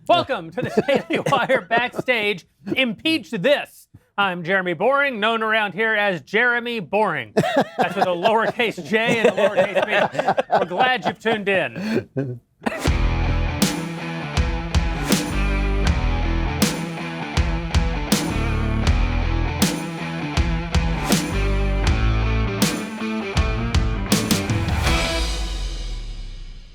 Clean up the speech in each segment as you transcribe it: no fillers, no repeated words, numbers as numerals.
Welcome to the Daily Wire Backstage. Impeach this. I'm Jeremy Boring, known around here as Jeremy Boring. That's with a lowercase j and a lowercase b. We're glad you've tuned in.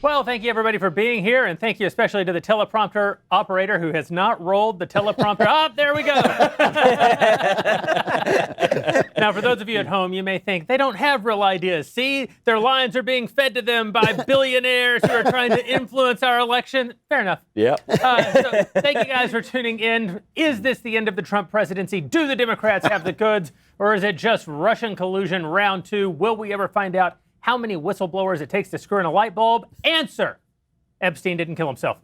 Well, thank you, everybody, for being here, and thank you especially to the teleprompter operator who has not rolled the teleprompter. Oh, there we go. Now, for those of you at home, you may think they don't have real ideas. See, their lines are being fed to them by billionaires who are trying to influence our election. Fair enough. Yeah. So thank you guys for tuning in. Is this the end of the Trump presidency? Do the Democrats have the goods, or is it just Russian collusion round two? Will we ever find out how many whistleblowers it takes to screw in a light bulb? Answer: Epstein didn't kill himself.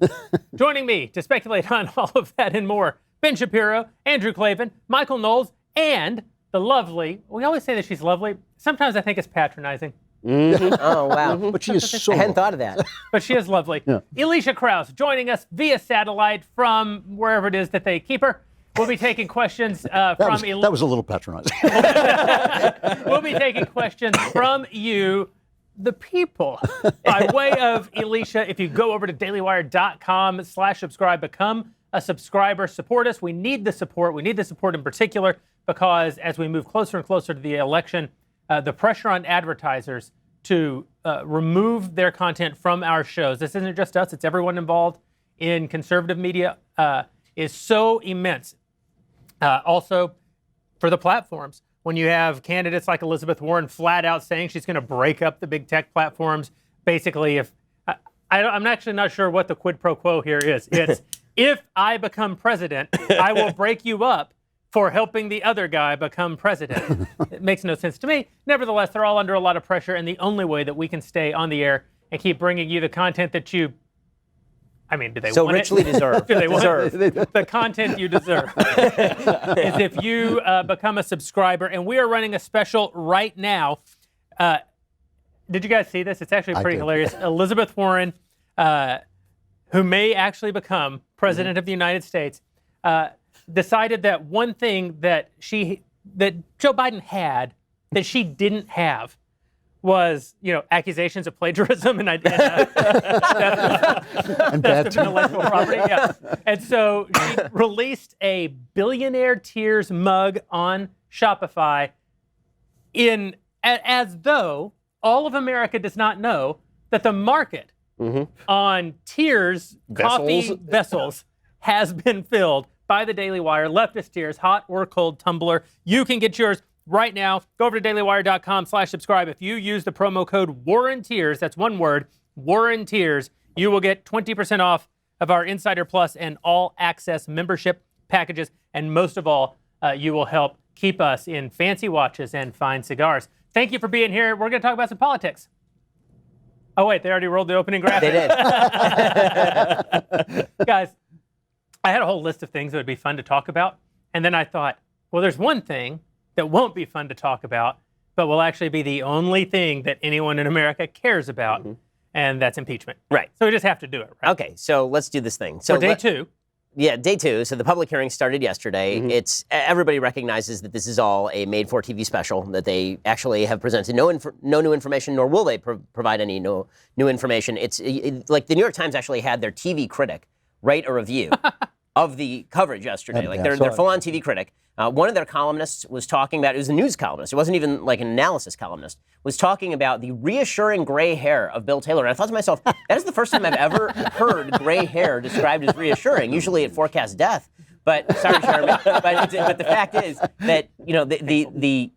Joining me to speculate on all of that and more, Ben Shapiro, Andrew Klavan, Michael Knowles, and the lovely, we always say that she's lovely. Sometimes I think it's patronizing. Mm-hmm. Oh, wow. But she is so I hadn't thought of that. But she is lovely. Yeah. Alicia Krause joining us via satellite from wherever it is that they keep her. We'll be taking questions that was a little patronizing. We'll be taking questions from you, the people, by way of Alicia. If you go over to dailywire.com/subscribe, become a subscriber, support us. We need the support. We need the support in particular because as we move closer and closer to the election, the pressure on advertisers to remove their content from our shows, this isn't just us, it's everyone involved in conservative media, is so immense. Also, for the platforms, when you have candidates like Elizabeth Warren flat out saying she's going to break up the big tech platforms, basically, I'm actually not sure what the quid pro quo here is. It's if I become president, I will break you up for helping the other guy become president. It makes no sense to me. Nevertheless, they're all under a lot of pressure, and the only way that we can stay on the air and keep bringing you the content that you, I mean, do they so want richly it? deserve? Do they want the content you deserve? Is if you become a subscriber, and we are running a special right now. Did you guys see this? It's actually pretty hilarious. Elizabeth Warren, who may actually become president of the United States, decided that one thing that Joe Biden had that she didn't have was, accusations of plagiarism and theft of intellectual property. Yeah. And so she released a Billionaire Tears mug on Shopify as though all of America does not know that the market on Tears coffee vessels has been filled by the Daily Wire, leftist Tears, hot or cold tumbler. You can get yours right now. Go over to dailywire.com/subscribe. If you use the promo code WarrenTears, that's one word, WarrenTears, you will get 20% off of our Insider Plus and All Access membership packages. And most of all, you will help keep us in fancy watches and fine cigars. Thank you for being here. We're going to talk about some politics. Oh, wait, they already rolled the opening graphic. They did. Guys, I had a whole list of things that would be fun to talk about. And then I thought, well, there's one thing that won't be fun to talk about, but will actually be the only thing that anyone in America cares about, and that's impeachment. Right. So we just have to do it, right? Okay, so let's do this thing. So day two. Yeah, day two. So the public hearing started yesterday. Everybody recognizes that this is all a made-for-TV special, that they actually have presented no new information, nor will they provide any new information. It's like the New York Times actually had their TV critic write a review of the coverage yesterday. Like they're full-on TV critic. One of their columnists was talking about, it was a news columnist, it wasn't even like an analysis columnist, was talking about the reassuring gray hair of Bill Taylor. And I thought to myself, that is the first time I've ever heard gray hair described as reassuring. Usually it forecasts death. But, sorry, Jeremy, but the fact is that, the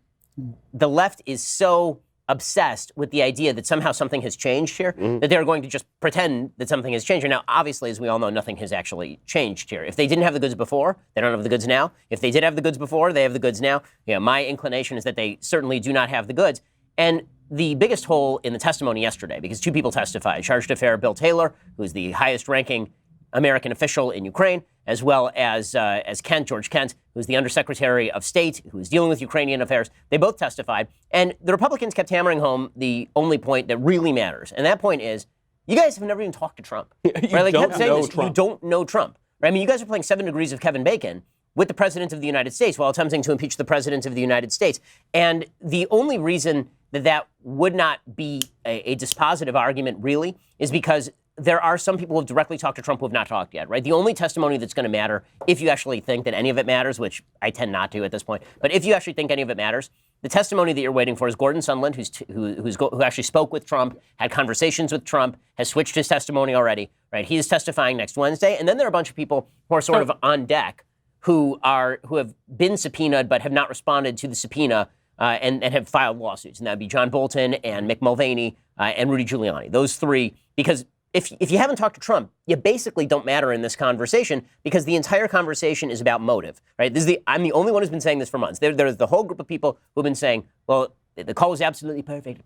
left is so obsessed with the idea that somehow something has changed here, that they're going to just pretend that something has changed here. Now, obviously, as we all know, nothing has actually changed here. If they didn't have the goods before, they don't have the goods now. If they did have the goods before, they have the goods now. My inclination is that they certainly do not have the goods. And the biggest hole in the testimony yesterday, because two people testified, charge d'affaires Bill Taylor, who's the highest-ranking American official in Ukraine, as well as George Kent, who's the Undersecretary of State, who is dealing with Ukrainian affairs. They both testified. And the Republicans kept hammering home the only point that really matters. And that point is, you guys have never even talked to Trump. Right? Like, don't kept saying know this, Trump. you don't know Trump. Right? I mean, you guys are playing 7 Degrees of Kevin Bacon with the President of the United States while attempting to impeach the President of the United States. And the only reason that would not be a dispositive argument, really, is because there are some people who have directly talked to Trump who have not talked yet, right? The only testimony that's going to matter, if you actually think that any of it matters, which I tend not to at this point, but if you actually think any of it matters, the testimony that you're waiting for is Gordon Sondland, who actually spoke with Trump, had conversations with Trump, has switched his testimony already, right? He is testifying next Wednesday, and then there are a bunch of people who are sort of on deck who have been subpoenaed but have not responded to the subpoena and have filed lawsuits, and that would be John Bolton and Mick Mulvaney and Rudy Giuliani. Those three, because if you haven't talked to Trump, you basically don't matter in this conversation because the entire conversation is about motive, right? I'm the only one who's been saying this for months. There's the whole group of people who've been saying, well, the call was absolutely perfect.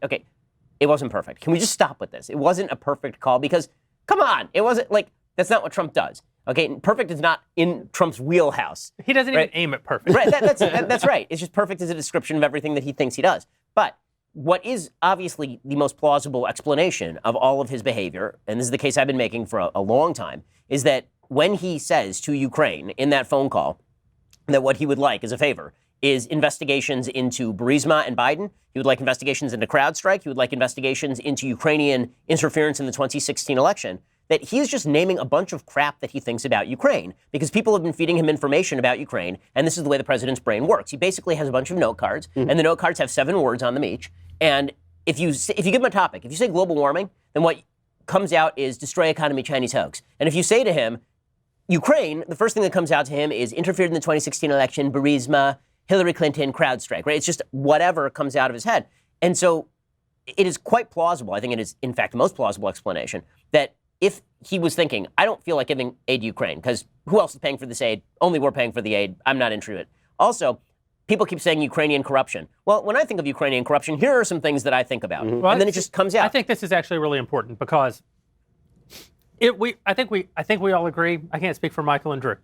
Okay, it wasn't perfect. Can we just stop with this? It wasn't a perfect call because, come on, it wasn't like, that's not what Trump does. Okay, perfect is not in Trump's wheelhouse. He doesn't even aim at perfect. Right, that's right. It's just perfect as a description of everything that he thinks he does. But what is obviously the most plausible explanation of all of his behavior, and this is the case I've been making for a long time, is that when he says to Ukraine in that phone call that what he would like as a favor is investigations into Burisma and Biden, he would like investigations into CrowdStrike, he would like investigations into Ukrainian interference in the 2016 election, that he is just naming a bunch of crap that he thinks about Ukraine because people have been feeding him information about Ukraine, and this is the way the president's brain works. He basically has a bunch of note cards, and the note cards have 7 words on them each. And if you give him a topic, if you say global warming, then what comes out is destroy economy, Chinese hoax. And if you say to him, Ukraine, the first thing that comes out to him is interfered in the 2016 election, Burisma, Hillary Clinton, CrowdStrike, right? It's just whatever comes out of his head. And so it is quite plausible, I think it is, in fact, the most plausible explanation, that if he was thinking, I don't feel like giving aid to Ukraine, because who else is paying for this aid? Only we're paying for the aid. I'm not interested. Also, people keep saying Ukrainian corruption. Well, when I think of Ukrainian corruption, here are some things that I think about. Well, and then it just comes out. I think this is actually really important because I think we all agree. I can't speak for Michael and Drew.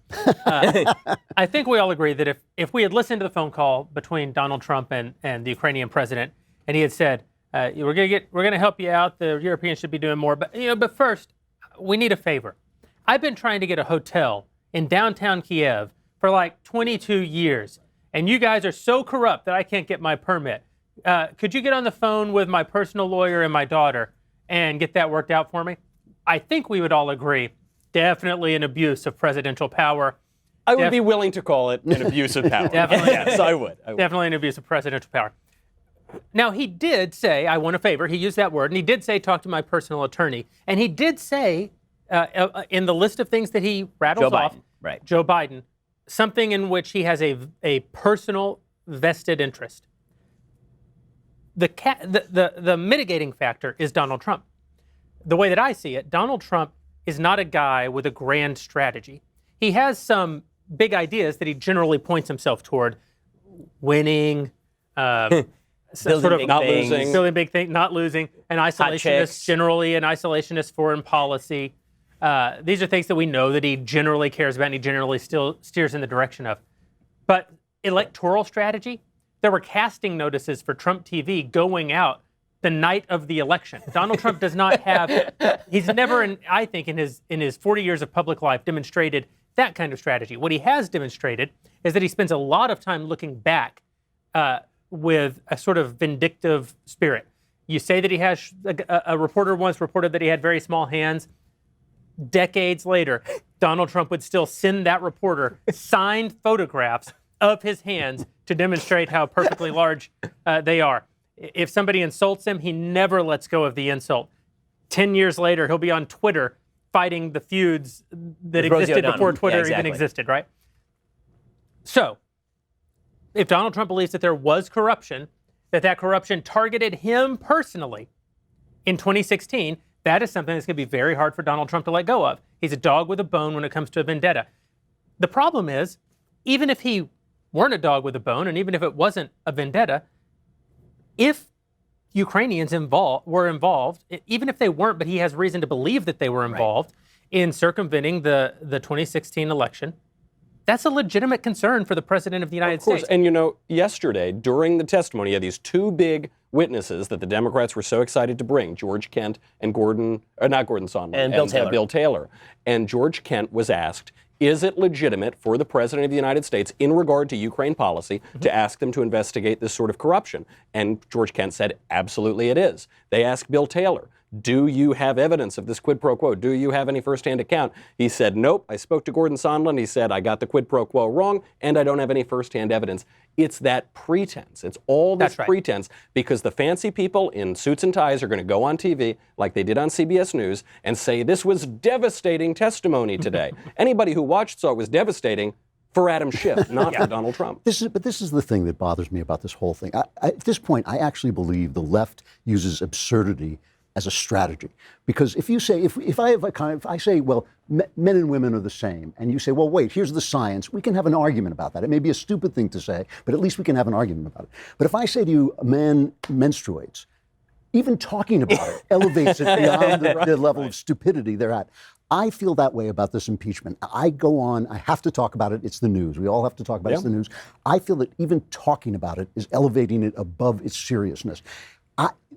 I think we all agree that if we had listened to the phone call between Donald Trump and the Ukrainian president, and he had said, we're going to help you out. The Europeans should be doing more, but first, we need a favor. I've been trying to get a hotel in downtown Kiev for like 22 years, and you guys are so corrupt that I can't get my permit. Could you get on the phone with my personal lawyer and my daughter and get that worked out for me? I think we would all agree, definitely an abuse of presidential power. I would be willing to call it an abuse of power. Definitely. Yes, I would. Definitely an abuse of presidential power. Now, he did say, I want a favor. He used that word, and he did say, talk to my personal attorney. And he did say, in the list of things that he rattles off, right. Joe Biden, something in which he has a personal vested interest. The mitigating factor is Donald Trump. The way that I see it, Donald Trump is not a guy with a grand strategy. He has some big ideas that he generally points himself toward, winning, Building big things, not losing, an isolationist, generally an isolationist foreign policy. These are things that we know that he generally cares about and he generally still steers in the direction of. But electoral strategy, there were casting notices for Trump TV going out the night of the election. Donald Trump does not have, he's never, I think, in his 40 years of public life, demonstrated that kind of strategy. What he has demonstrated is that he spends a lot of time looking back with a sort of vindictive spirit. You say that he has, a reporter once reported that he had very small hands. Decades later, Donald Trump would still send that reporter signed photographs of his hands to demonstrate how perfectly large they are. If somebody insults him, he never lets go of the insult. 10 years later, he'll be on Twitter fighting the feuds that existed before Twitter even existed, right? So, if Donald Trump believes that there was corruption, that corruption targeted him personally in 2016, that is something that's going to be very hard for Donald Trump to let go of. He's a dog with a bone when it comes to a vendetta. The problem is, even if he weren't a dog with a bone, and even if it wasn't a vendetta, if Ukrainians were involved, even if they weren't, but he has reason to believe that they were involved, in circumventing the 2016 election. That's a legitimate concern for the President of the United States. And yesterday, during the testimony, you had these two big witnesses that the Democrats were so excited to bring, George Kent and not Gordon Sondland, and Bill Taylor. And George Kent was asked, is it legitimate for the President of the United States, in regard to Ukraine policy, to ask them to investigate this sort of corruption? And George Kent said, absolutely it is. They asked Bill Taylor, do you have evidence of this quid pro quo? Do you have any firsthand account? He said, nope. I spoke to Gordon Sondland. He said, I got the quid pro quo wrong, and I don't have any firsthand evidence. It's that pretense. It's all this pretense, because the fancy people in suits and ties are going to go on TV, like they did on CBS News, and say, this was devastating testimony today. Anybody who watched saw it was devastating for Adam Schiff, not for Donald Trump. This is the thing that bothers me about this whole thing. At this point, I actually believe the left uses absurdity as a strategy. Because if you say, if I say, well, men and women are the same, and you say, well, wait, here's the science, we can have an argument about that. It may be a stupid thing to say, but at least we can have an argument about it. But if I say to you, a man menstruates, even talking about it elevates it beyond the level of stupidity they're at. I feel that way about this impeachment. I go on, I have to talk about it, it's the news. We all have to talk about it, it's the news. I feel that even talking about it is elevating it above its seriousness.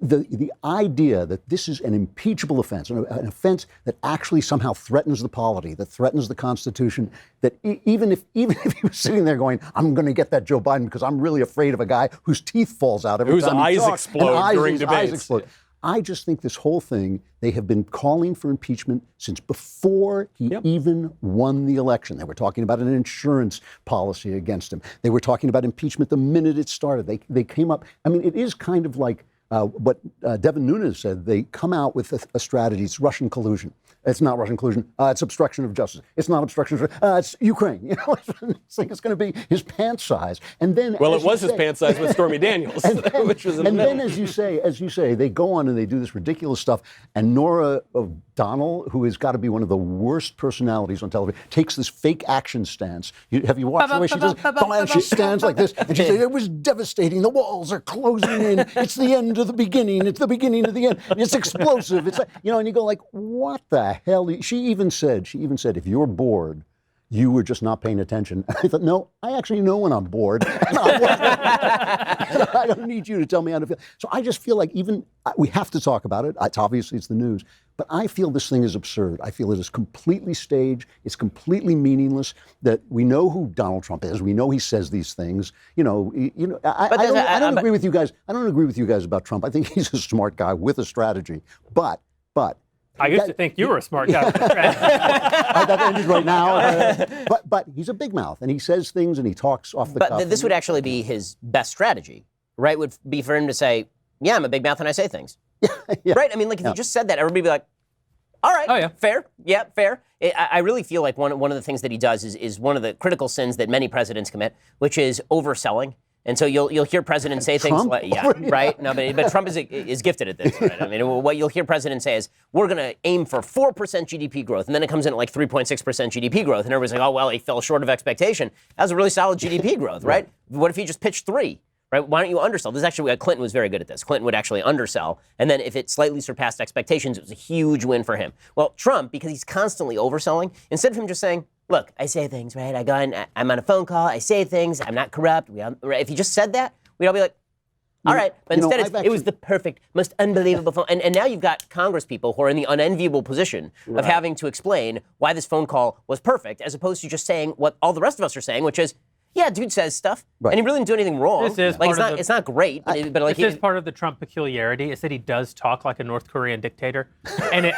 The idea that this is an impeachable offense, an offense that actually somehow threatens the polity, that threatens the Constitution, that even if he was sitting there going, I'm going to get that Joe Biden because I'm really afraid of a guy whose teeth falls out every time he talks, explode during debates. Eyes explode. I just think this whole thing, they have been calling for impeachment since before he even won the election. They were talking about an insurance policy against him. They were talking about impeachment the minute it started. They came up, I mean, it is kind of like what Devin Nunes said. They come out with a strategy. It's Russian collusion. It's not Russian collusion. It's obstruction of justice. It's not obstruction of justice. It's Ukraine. You know, it's going to be his pant size. And then, well, it was his pant size with Stormy Daniels, which was in the middle. And then, as you say, they go on and they do this ridiculous stuff. And Norah O'Donnell, who has got to be one of the worst personalities on television, takes this fake action stance. Have you watched the way she does? And she stands like this, and she says, "It was devastating. The walls are closing in. It's the end of the beginning. It's the beginning of the end. It's explosive. It's like, and you go like, what the hell? She even said, if you're bored, you were just not paying attention. I thought, no, I actually know when I'm bored. I don't need you to tell me how to feel. So I just feel like we have to talk about it. Obviously, it's the news. But I feel this thing is absurd. I feel it is completely staged. It's completely meaningless. That we know who Donald Trump is. We know he says these things. I don't agree with you guys. I don't agree with you guys about Trump. I think he's a smart guy with a strategy. But I used to think you were a smart guy. That ended right now. But he's a big mouth, and he says things, and he talks off the cuff. But this would actually be his best strategy, right? Would be for him to say, yeah, I'm a big mouth and I say things. Yeah. Right? I mean, like, if you just said that, everybody would be like, all right, fair. Yeah, fair. I really feel like one of the things that he does is one of the critical sins that many presidents commit, which is overselling. And so you'll hear presidents say things like, right? No, but Trump is gifted at this, right? I mean, what you'll hear presidents say is, we're going to aim for 4% GDP growth. And then it comes in at like 3.6% GDP growth. And everybody's like, oh, well, he fell short of expectation. That was a really solid GDP growth, right? What if he just pitched 3? Right? Why don't you undersell? This is actually, Clinton was very good at this. Clinton would actually undersell. And then if it slightly surpassed expectations, it was a huge win for him. Well, Trump, because he's constantly overselling, instead of him just saying, look, I say things, right? I'm on a phone call. I say things. I'm not corrupt. If he just said that, we'd all be like, all right. But instead, it was the perfect, most unbelievable phone. And now you've got Congress people who are in the unenviable position of having to explain why this phone call was perfect, as opposed to just saying what all the rest of us are saying, which is, yeah, dude says stuff, and he really didn't do anything wrong. This is it's not great, but like this is part of the Trump peculiarity is that he does talk like a North Korean dictator, and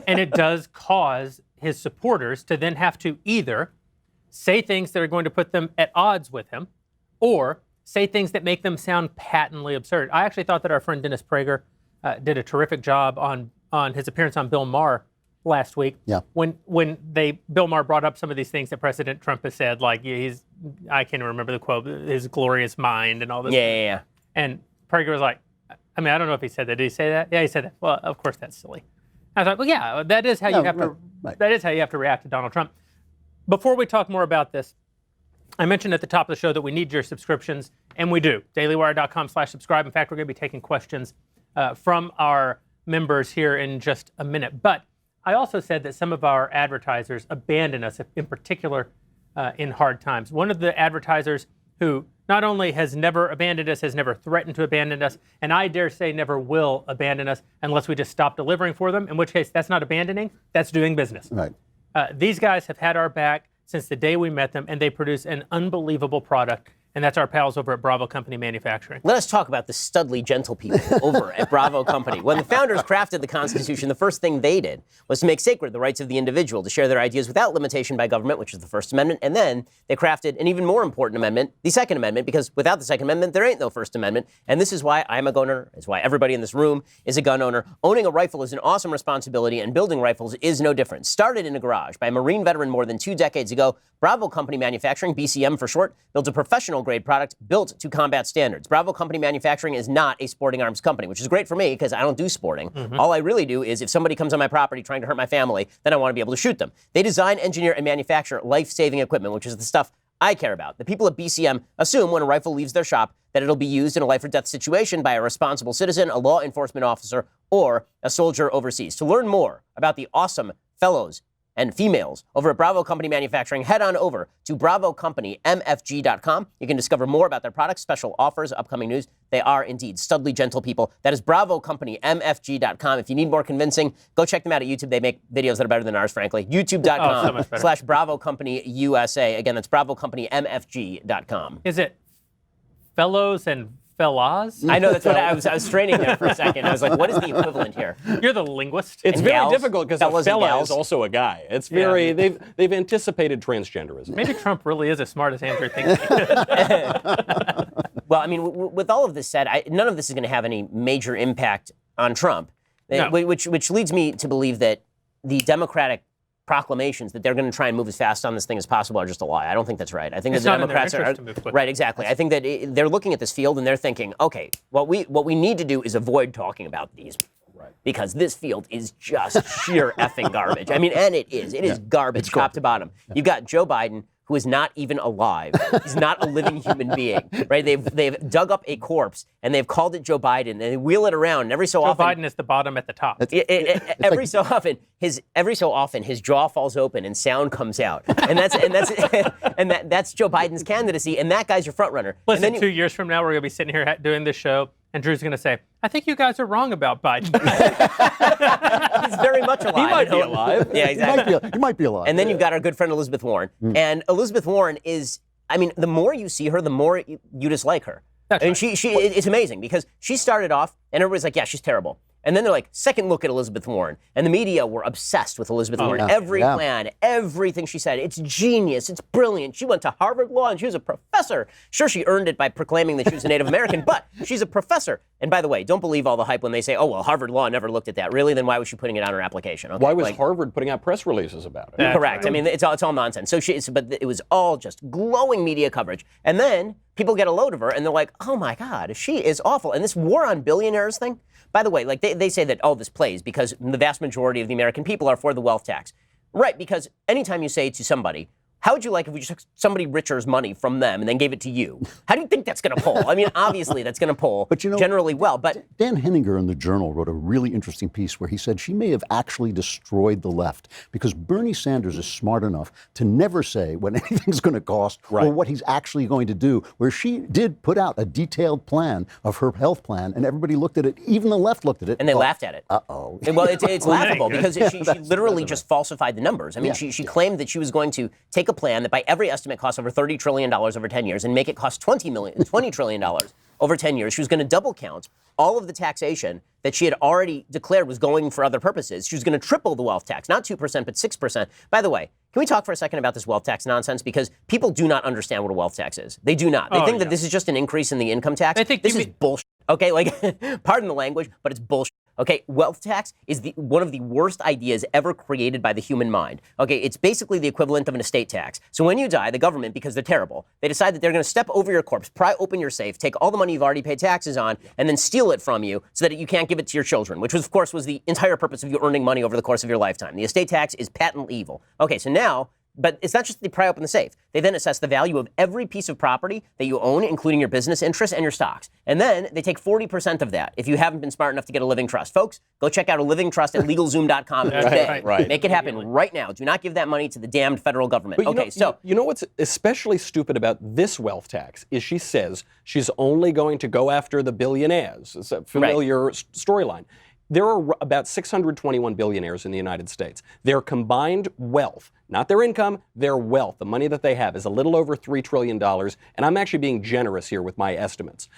it does cause his supporters to then have to either say things that are going to put them at odds with him, or say things that make them sound patently absurd. I actually thought that our friend Dennis Prager did a terrific job on his appearance on Bill Maher last week. Yeah. When Bill Maher brought up some of these things that President Trump has said, like I can't remember the quote, his glorious mind and all this. Yeah. And Prager was like, I mean, I don't know if he said that. Did he say that? Yeah, he said that. Well, of course that's silly. I thought, well, yeah, that is how you have to. Right. That is how you have to react to Donald Trump. Before we talk more about this, I mentioned at the top of the show that we need your subscriptions, and we do. DailyWire.com/subscribe. In fact, we're going to be taking questions from our members here in just a minute. But I also said that some of our advertisers abandon us, in particular in hard times. One of the advertisers who not only has never abandoned us, has never threatened to abandon us, and I dare say never will abandon us unless we just stop delivering for them, in which case that's not abandoning, that's doing business. Right. These guys have had our back since the day we met them, and they produce an unbelievable product. And that's our pals over at Bravo Company Manufacturing. Let us talk about the studly, gentle people over at Bravo Company. When the founders crafted the Constitution, the first thing they did was to make sacred the rights of the individual to share their ideas without limitation by government, which is the First Amendment. And then they crafted an even more important amendment, the Second Amendment, because without the Second Amendment, there ain't no First Amendment. And this is why I'm a gun owner. It's why everybody in this room is a gun owner. Owning a rifle is an awesome responsibility, and building rifles is no different. Started in a garage by a Marine veteran more than 2 decades ago, Bravo Company Manufacturing, BCM for short, builds a professional-grade product built to combat standards. Bravo Company Manufacturing is not a sporting arms company, which is great for me because I don't do sporting. All I really do is if somebody comes on my property trying to hurt my family, then I want to be able to shoot them. They design, engineer, and manufacture life-saving equipment, which is the stuff I care about. The people at BCM assume when a rifle leaves their shop that it'll be used in a life-or-death situation by a responsible citizen, a law enforcement officer, or a soldier overseas. To learn more about the awesome fellows and females over at Bravo Company Manufacturing, head on over to BravoCompanyMFG.com. You can discover more about their products, special offers, upcoming news. They are indeed studly, gentle people. That is BravoCompanyMFG.com. If you need more convincing, go check them out at YouTube. They make videos that are better than ours, frankly. YouTube.com/BravoCompanyUSA. Again, that's BravoCompanyMFG.com. Is it fellows and fellas? I know, that's what I was straining there for a second. I was like, what is the equivalent here? You're the linguist. It's And very gals, difficult because a fellas and fella gals. is also a guy. It's very they've anticipated transgenderism. Maybe Trump really is as smart as Andrew thinks. Well, I mean, with all of this said, none of this is going to have any major impact on Trump, No. which leads me to believe that the Democratic proclamations that they're going to try and move as fast on this thing as possible are just a lie. I don't think that's right. I think It's that the not in their Democrats are interest to move quickly. right. Exactly. I think that they're looking at this field and they're thinking, okay, what we need to do is avoid talking about these. Because this field is just sheer effing garbage. I mean, and it is. It is garbage top to bottom. You've got Joe Biden, who is not even alive. He's not a living human being, right? They've dug up a corpse and they've called it Joe Biden and they wheel it around. And every so Joe often, Biden is the bottom at the top. every so often his jaw falls open and sound comes out, and that's Joe Biden's candidacy, and that guy's your front runner. Listen, and then 2 years from now, we're going to be sitting here doing this show, and Drew's going to say, I think you guys are wrong about Biden. he's very much alive. He might be alive. Yeah, exactly. He might be alive. And then you've got our good friend Elizabeth Warren. And Elizabeth Warren is, I mean, the more you see her, the more you dislike her. That's and right. it's amazing because she started off and everybody's like, yeah, she's terrible. And then they're like, second look at Elizabeth Warren. And the media were obsessed with Elizabeth Warren. yeah. Every Yeah. plan, everything she said, it's genius, it's brilliant. She went to Harvard Law and she was a professor. Sure, she earned it by proclaiming that she was a Native American, but she's a professor. And by the way, don't believe all the hype when they say, oh, well, Harvard Law never looked at that. Really? Then why was she putting it on her application? Okay, Why was Harvard putting out press releases about it? That's correct. right. I mean, it's all nonsense. But it was all just glowing media coverage. And then people get a load of her and they're like, oh my God, she is awful. And this war on billionaires thing, by the way, like they say that, oh, this plays because the vast majority of the American people are for the wealth tax. Right, because anytime you say to somebody, how would you like if we just took somebody richer's money from them and then gave it to you? How do you think that's going to pull? I mean, obviously that's going to pull But you know, generally well. But Dan Henninger in the Journal wrote a really interesting piece where he said she may have actually destroyed the left because Bernie Sanders is smart enough to never say what anything's going to cost or what he's actually going to do, where she did put out a detailed plan of her health plan and everybody looked at it, even the left looked at it. and they laughed at it. Uh-oh. Well, it's laughable because she That's literally just falsified the numbers. I mean, she claimed that she was going to take a plan that by every estimate costs over $30 trillion over 10 years and make it cost $20 trillion over 10 years. She was going to double count all of the taxation that she had already declared was going for other purposes. She was going to triple the wealth tax, not 2%, but 6%. By the way, can we talk for a second about this wealth tax nonsense? Because people do not understand what a wealth tax is. They do not. They think that this is just an increase in the income tax. They think this is bullshit. Okay, like, pardon the language, but it's bullshit. Okay, wealth tax is one of the worst ideas ever created by the human mind. Okay, it's basically the equivalent of an estate tax. So when you die, the government, because they're terrible, they decide that they're going to step over your corpse, pry open your safe, take all the money you've already paid taxes on, and then steal it from you so that you can't give it to your children, which was, of course, was the entire purpose of you earning money over the course of your lifetime. The estate tax is patently evil. Okay, so now But it's not just they pry open the safe. They then assess the value of every piece of property that you own, including your business interests and your stocks. And then they take 40% of that if you haven't been smart enough to get a living trust. Folks, go check out a living trust at LegalZoom.com today. Right. Make it happen right now. Do not give that money to the damned federal government. But you know what's especially stupid about this wealth tax is she says she's only going to go after the billionaires. It's a familiar storyline. There are about 621 billionaires in the United States. Their combined wealth, not their income, their wealth, the money that they have, is a little over $3 trillion. And I'm actually being generous here with my estimates.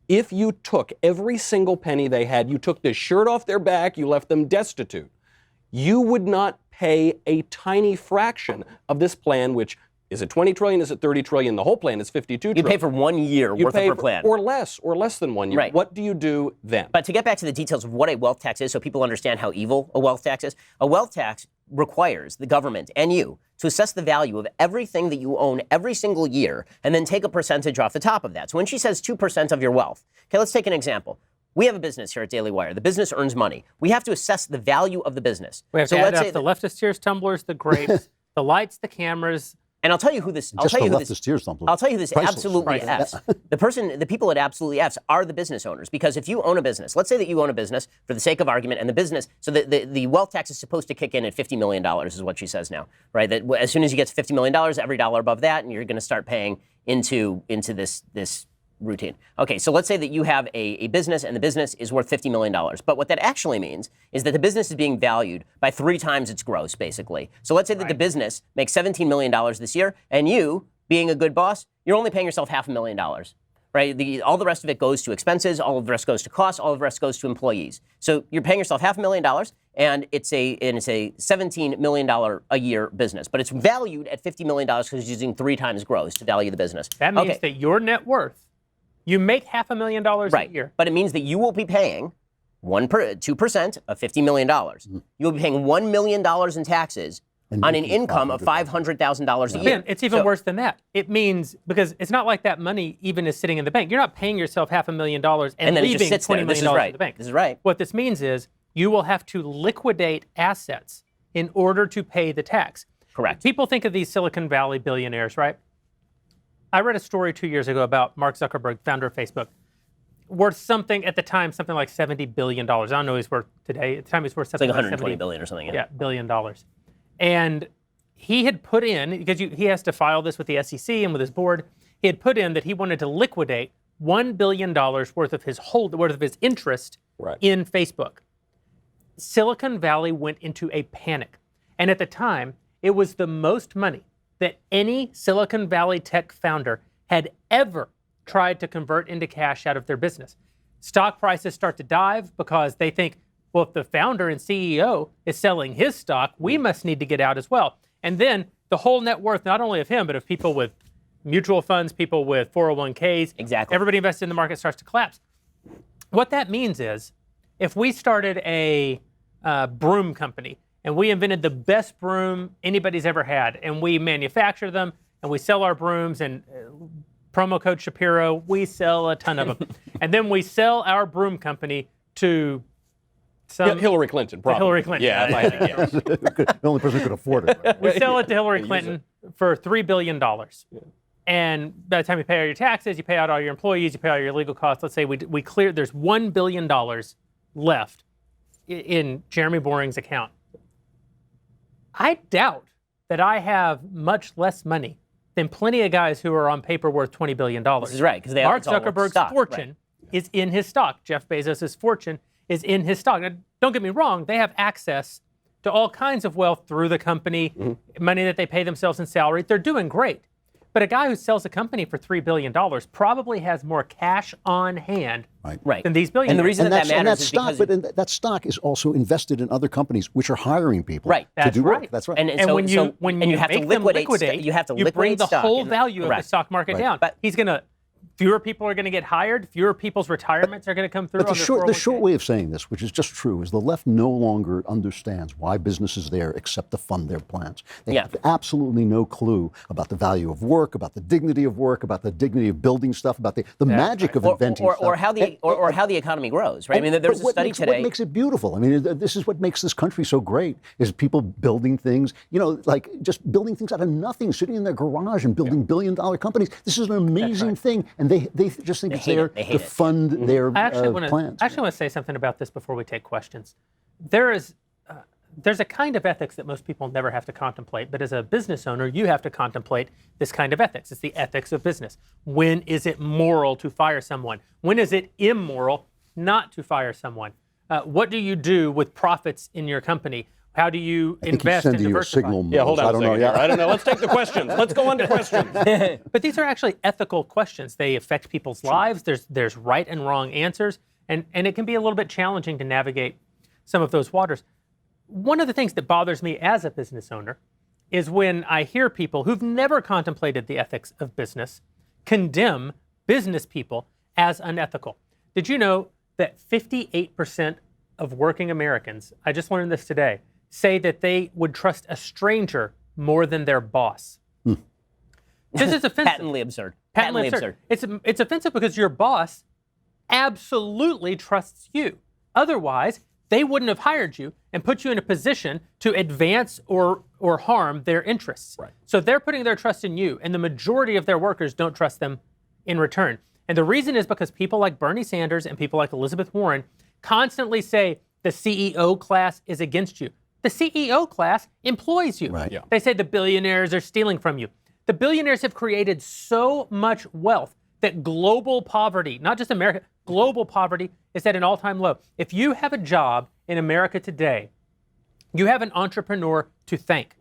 If you took every single penny they had, you took the shirt off their back, you left them destitute, you would not pay a tiny fraction of this plan, which is it 20 trillion? Is it 30 trillion? The whole plan is 52 trillion. You pay for 1 year worth of her plan. Or less than 1 year. Right. What do you do then? But to get back to the details of what a wealth tax is so people understand how evil a wealth tax is, a wealth tax requires the government and you to assess the value of everything that you own every single year and then take a percentage off the top of that. So when she says 2% of your wealth, okay, let's take an example. We have a business here at Daily Wire. The business earns money. We have to assess the value of the business. We have to add up the leftist tears tumblers, the grapes, the lights, the cameras. And I'll tell you who this. I'll tell you who this absolutely F's. The people it absolutely F's are the business owners. Because if you own a business, let's say that you own a business for the sake of argument, and the business, so the wealth tax is supposed to kick in at $50 million, is what she says now, right? That as soon as you get to $50 million, every dollar above that, and you're going to start paying into this routine. Okay, so let's say that you have a business and the business is worth $50 million. But what that actually means is that the business is being valued by 3 times its gross, basically. So let's say that the business makes $17 million this year, and you, being a good boss, you're only paying yourself $500,000, right? All the rest of it goes to expenses, all of the rest goes to costs, all of the rest goes to employees. So you're paying yourself $500,000, and it's a $17 million a year business. But it's valued at $50 million because it's using 3 times gross to value the business. That means that your net worth, you make $500,000 a year. But it means that you will be paying 2% of $50 million. You'll be paying $1 million in taxes on an income of $500,000 a year. Man, it's even worse than that. It means, because it's not like that money even is sitting in the bank. You're not paying yourself $500,000 and then leaving $20 million in the bank. This is right. What this means is you will have to liquidate assets in order to pay the tax. Correct. People think of these Silicon Valley billionaires, right? I read a story 2 years ago about Mark Zuckerberg, founder of Facebook, worth something at the time, something like $70 billion. I don't know what he's worth today. At the time, he's worth something like $120 like billion or something. Yeah, $1 billion. And he had put in, because he has to file this with the SEC and with his board, he had put in that he wanted to liquidate $1 billion worth of his interest in Facebook. Silicon Valley went into a panic. And at the time, it was the most money that any Silicon Valley tech founder had ever tried to convert into cash out of their business. Stock prices start to dive because they think, well, if the founder and CEO is selling his stock, we must need to get out as well. And then the whole net worth, not only of him, but of people with mutual funds, people with 401ks, everybody invested in the market starts to collapse. What that means is, if we started a broom company, and we invented the best broom anybody's ever had, and we manufacture them, and we sell our brooms, and promo code Shapiro, we sell a ton of them. And then we sell our broom company to Hillary Clinton, probably. Hillary Clinton. Yeah, if I had to guess. The only person who could afford it. Right? We sell it to Hillary Clinton for $3 billion. And by the time you pay all your taxes, you pay out all your employees, you pay all your legal costs. Let's say we clear, there's $1 billion left in Jeremy Boring's account. I doubt that I have much less money than plenty of guys who are on paper worth $20 billion. This is right, because Mark Zuckerberg's fortune is in his stock. Jeff Bezos' fortune is in his stock. Now, don't get me wrong, they have access to all kinds of wealth through the company, money that they pay themselves in salary. They're doing great. But a guy who sells a company for $3 billion probably has more cash on hand than these billionaires. And the reason that matters is because... But that stock is also invested in other companies which are hiring people to do work. That's right. And when you have to liquidate, you bring the whole value of the stock market down. But he's going to Fewer people are going to get hired. Fewer people's retirements are going to come through. But the short way of saying this, which is just true, is the left no longer understands why business is there except to fund their plans. They have absolutely no clue about the value of work, about the dignity of work, about the dignity of building stuff, about the magic of inventing stuff. Or how the economy grows, right? I mean, there was a study today. What makes it beautiful? I mean, this is what makes this country so great, is people building things, like just building things out of nothing, sitting in their garage and building billion-dollar companies. This is an amazing thing. And they just think it's there to fund their plans. I actually want to say something about this before we take questions. There's a kind of ethics that most people never have to contemplate, but as a business owner, you have to contemplate this kind of ethics. It's the ethics of business. When is it moral to fire someone? When is it immoral not to fire someone? What do you do with profits in your company? How do you invest and diversify? Yeah, hold on a second. I don't know. Let's take the questions. Let's go on to questions. But these are actually ethical questions. They affect people's lives. There's right and wrong answers, and it can be a little bit challenging to navigate some of those waters. One of the things that bothers me as a business owner is when I hear people who've never contemplated the ethics of business condemn business people as unethical. Did you know that 58% of working Americans, I just learned this today, say that they would trust a stranger more than their boss? This is offensive. Patently absurd. Patently absurd. It's offensive because your boss absolutely trusts you. Otherwise, they wouldn't have hired you and put you in a position to advance or harm their interests. Right. So they're putting their trust in you, and the majority of their workers don't trust them in return. And the reason is because people like Bernie Sanders and people like Elizabeth Warren constantly say the CEO class is against you. The CEO class employs you. Right. Yeah. They say the billionaires are stealing from you. The billionaires have created so much wealth that global poverty, not just America, global poverty is at an all-time low. If you have a job in America today, you have an entrepreneur to thank.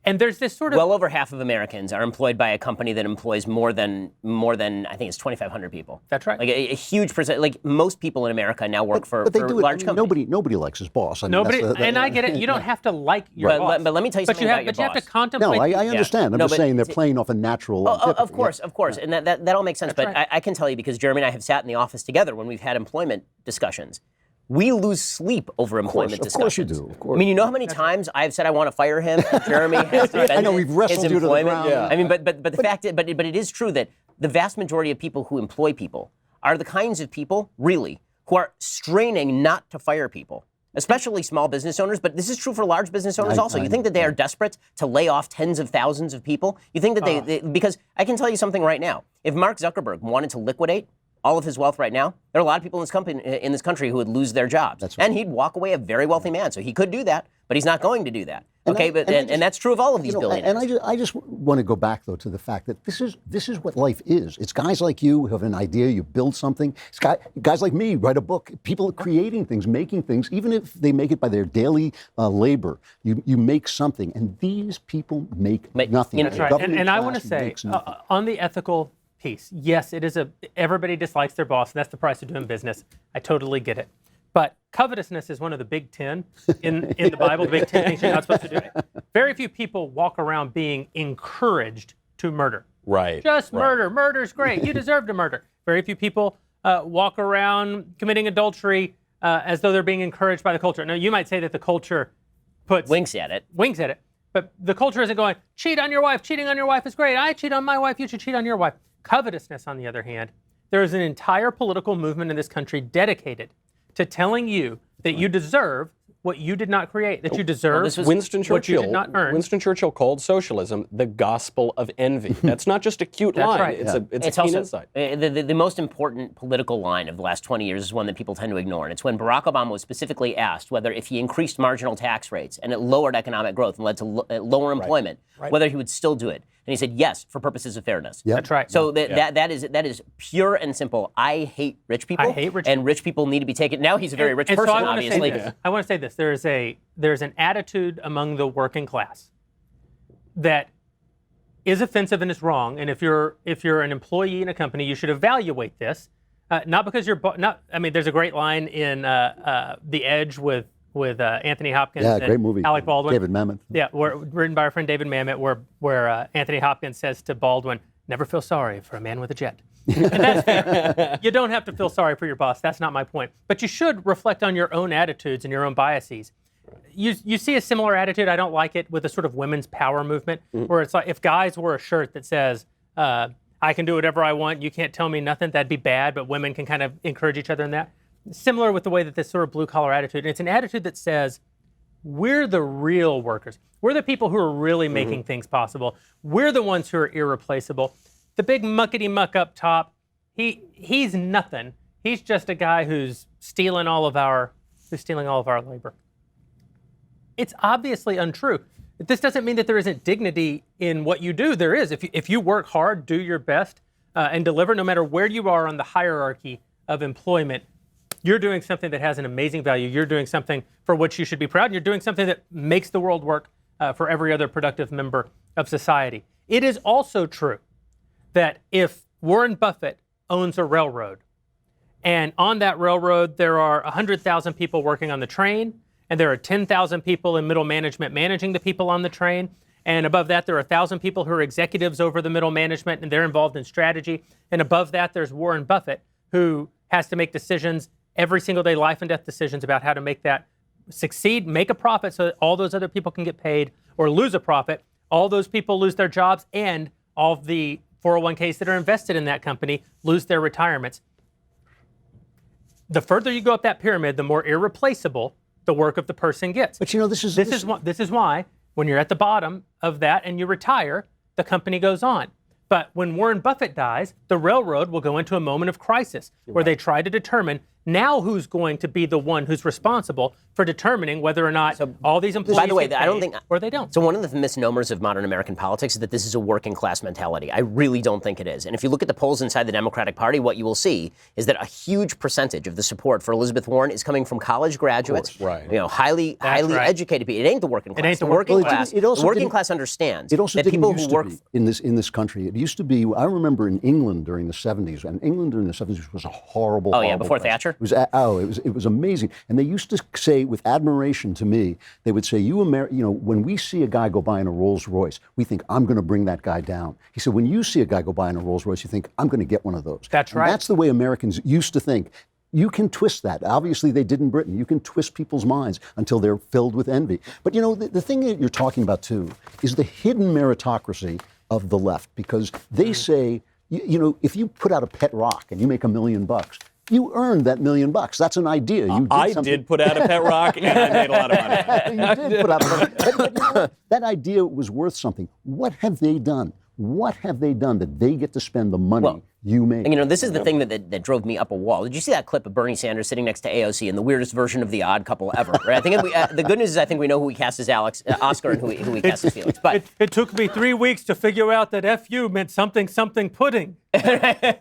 And there's this sort of... Well over half of Americans are employed by a company that employs more than I think it's 2,500 people. That's right. Like a huge percent. Like most people in America now work for they do large it. companies. Nobody likes his boss. I mean, Nobody, and I get it. You don't have to like your boss. But let me tell you something about your But you have to boss. contemplate. No, I understand. I'm No, just but saying they're playing off a natural antipathy. Of course. And that all makes sense. That's But right. I can tell you, because Jeremy and I have sat in the office together when we've had employment discussions. We lose sleep over employment discussions. Of course you do. Of course. I mean, you know how many times I've said I want to fire him, and Jeremy has defended I know, we've wrestled his you to the employment. ground. Yeah. I mean, but the fact is, but it is true that the vast majority of people who employ people are the kinds of people, really, who are straining not to fire people, especially small business owners. But this is true for large business owners also. You think that they are desperate to lay off tens of thousands of people? You think that they because I can tell you something right now. If Mark Zuckerberg wanted to liquidate all of his wealth right now, there are a lot of people in this country who would lose their jobs. That's right. And he'd walk away a very wealthy man. So he could do that, but he's not going to do that. Okay, and that's true of all of these billionaires. And I just want to go back, though, to the fact that this is what life is. It's guys like you who have an idea, you build something. It's guys like me write a book. People are creating things, making things, even if they make it by their daily labor. You make something, and these people make nothing. That's right. And I want to say, on the ethical piece, yes, it is everybody dislikes their boss, and that's the price of doing business. I totally get it. But covetousness is one of the big 10 in the Bible, the big 10 things you're not supposed to do. Very few people walk around being encouraged to murder. Right. Just murder. Murder's great. You deserve to murder. Very few people walk around committing adultery as though they're being encouraged by the culture. Now, you might say that the culture puts... Winks at it. But the culture isn't going, cheat on your wife. Cheating on your wife is great. I cheat on my wife. You should cheat on your wife. Covetousness, on the other hand, there is an entire political movement in this country dedicated to telling you that you deserve what you did not create, that you deserve what you did not earn. Winston Churchill called socialism the gospel of envy. That's not just a cute line. Right. It's It's a keen also insight. the most important political line of the last 20 years is one that people tend to ignore. And it's when Barack Obama was specifically asked whether if he increased marginal tax rates and it lowered economic growth and led to lower employment, whether he would still do it. And he said yes, for purposes of fairness. Yep. That's right. So that is pure and simple. I hate rich people. I hate rich and rich people need to be taken. Now he's a very rich person, so I wanna obviously. Say this. I want to say this. There's an attitude among the working class that is offensive and is wrong. And if you're an employee in a company, you should evaluate this. Not because you're not. I mean, there's a great line in The Edge with Anthony Hopkins. Yeah, and great movie. Alec Baldwin. David Mamet. Yeah, written by our friend David Mamet, where Anthony Hopkins says to Baldwin, "Never feel sorry for a man with a jet." And that's fair. You don't have to feel sorry for your boss. That's not my point. But you should reflect on your own attitudes and your own biases. You see a similar attitude, I don't like it, with a sort of women's power movement, where it's like if guys wore a shirt that says, I can do whatever I want, you can't tell me nothing, that'd be bad, but women can kind of encourage each other in that. Similar with the way that this sort of blue-collar attitude, and it's an attitude that says, we're the real workers. We're the people who are really making things possible. We're the ones who are irreplaceable. The big muckety-muck up top, he's nothing. He's just a guy who's stealing all of our labor. It's obviously untrue. This doesn't mean that there isn't dignity in what you do. There is. If you work hard, do your best, and deliver, no matter where you are on the hierarchy of employment, you're doing something that has an amazing value. You're doing something for which you should be proud. You're doing something that makes the world work for every other productive member of society. It is also true that if Warren Buffett owns a railroad, and on that railroad there are 100,000 people working on the train, and there are 10,000 people in middle management managing the people on the train, and above that there are 1,000 people who are executives over the middle management, and they're involved in strategy, and above that there's Warren Buffett, who has to make decisions every single day, life and death decisions about how to make that succeed, make a profit so that all those other people can get paid, or lose a profit, all those people lose their jobs, and all of the 401ks that are invested in that company lose their retirements. The further you go up that pyramid, the more irreplaceable the work of the person gets. But you know, this is why when you're at the bottom of that and you retire, the company goes on. But when Warren Buffett dies, the railroad will go into a moment of crisis where they try to determine now who's going to be the one who's responsible for determining whether or not all these employees By the way, get I don't paid think or they don't. So one of the misnomers of modern American politics is that this is a working class mentality. I really don't think it is. And if you look at the polls inside the Democratic Party, what you will see is that a huge percentage of the support for Elizabeth Warren is coming from college graduates, highly educated people. It ain't the working class. It ain't the working class. The working class understands it also that didn't people used who to work be in this country. It used to be. I remember in England during the 70s, and England during the 70s was a horrible. Oh yeah, horrible before place. Thatcher. It was amazing, and they used to say with admiration to me, they would say, when we see a guy go by in a Rolls Royce, we think I'm going to bring that guy down. He said, when you see a guy go by in a Rolls Royce, you think I'm going to get one of those. That's right. And that's the way Americans used to think. You can twist that. Obviously, they did in Britain. You can twist people's minds until they're filled with envy. But the thing that you're talking about too is the hidden meritocracy of the left, because they say, if you put out a pet rock and you make $1 million, you earned that $1 million. That's an idea. I did put out a pet rock, and I made a lot of money. You did put out a pet rock. But that idea was worth something. What have they done? What have they done that they get to spend the money you make? And this is the thing that drove me up a wall. Did you see that clip of Bernie Sanders sitting next to AOC in the weirdest version of the Odd Couple ever? Right? I think the good news is I think we know who he cast as Oscar and who he cast as Felix. But it took me 3 weeks to figure out that FU meant something pudding. but the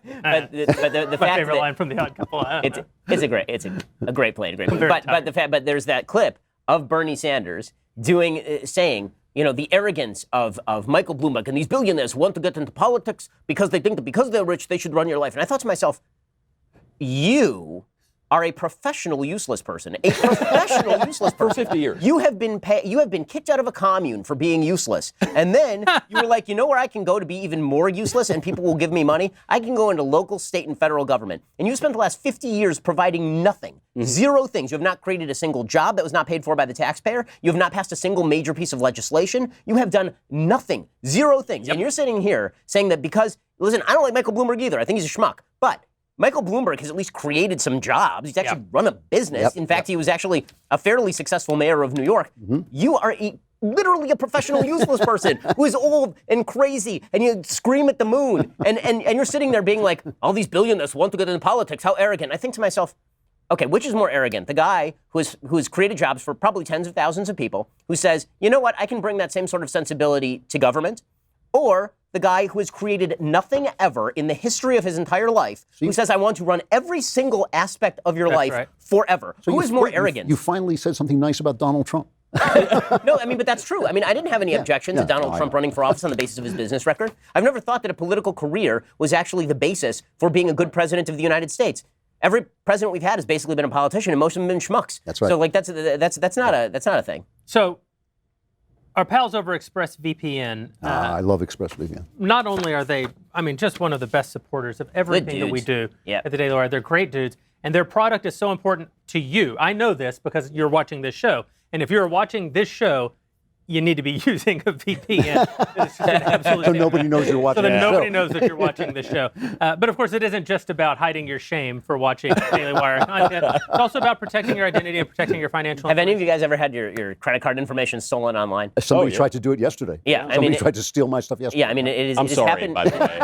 My fact favorite that line from the Odd Couple. it's a great play, But there's that clip of Bernie Sanders saying, the arrogance of Michael Bloomberg and these billionaires want to get into politics because they think that because they're rich, they should run your life. And I thought to myself, you are a professional useless person. A professional useless person. For 50 years. You have been kicked out of a commune for being useless. And then you were like, where I can go to be even more useless and people will give me money? I can go into local, state, and federal government. And you spent the last 50 years providing nothing. Zero things. You have not created a single job that was not paid for by the taxpayer. You have not passed a single major piece of legislation. You have done nothing. Zero things. Yep. And you're sitting here saying that because, listen, I don't like Michael Bloomberg either. I think he's a schmuck. But Michael Bloomberg has at least created some jobs. He's actually run a business. In fact, he was actually a fairly successful mayor of New York. You are literally a professional useless person who is old and crazy, and you scream at the moon, and you're sitting there being like, all these billionaires want to get into politics. How arrogant. I think to myself, okay, which is more arrogant? The guy who has created jobs for probably tens of thousands of people, who says, you know what, I can bring that same sort of sensibility to government, or the guy who has created nothing ever in the history of his entire life, who says, I want to run every single aspect of your life forever. So who is more arrogant? You finally said something nice about Donald Trump. No, but that's true. I didn't have any objection to Donald Trump running for office on the basis of his business record. I've never thought that a political career was actually the basis for being a good president of the United States. Every president we've had has basically been a politician, and most of them have been schmucks. That's right. So that's not a thing. So Our pals over Expressvpn, I love ExpressVPN. not only are they, just one of the best supporters of everything that we do at the Daily Wire. They're great dudes, and their product is so important to you. I know this because you're watching this show, and if you're watching this show, you need to be using a VPN. It's just an absolute So nobody knows you're watching so that the show. nobody knows that you're watching the show. But of course, it isn't just about hiding your shame for watching Daily Wire content. It's also about protecting your identity and protecting your financial Have any of you guys ever had your credit card information stolen online? Somebody tried to do it yesterday. Yeah, Somebody tried to steal my stuff yesterday. Yeah, it I'm has sorry, happened. by the way.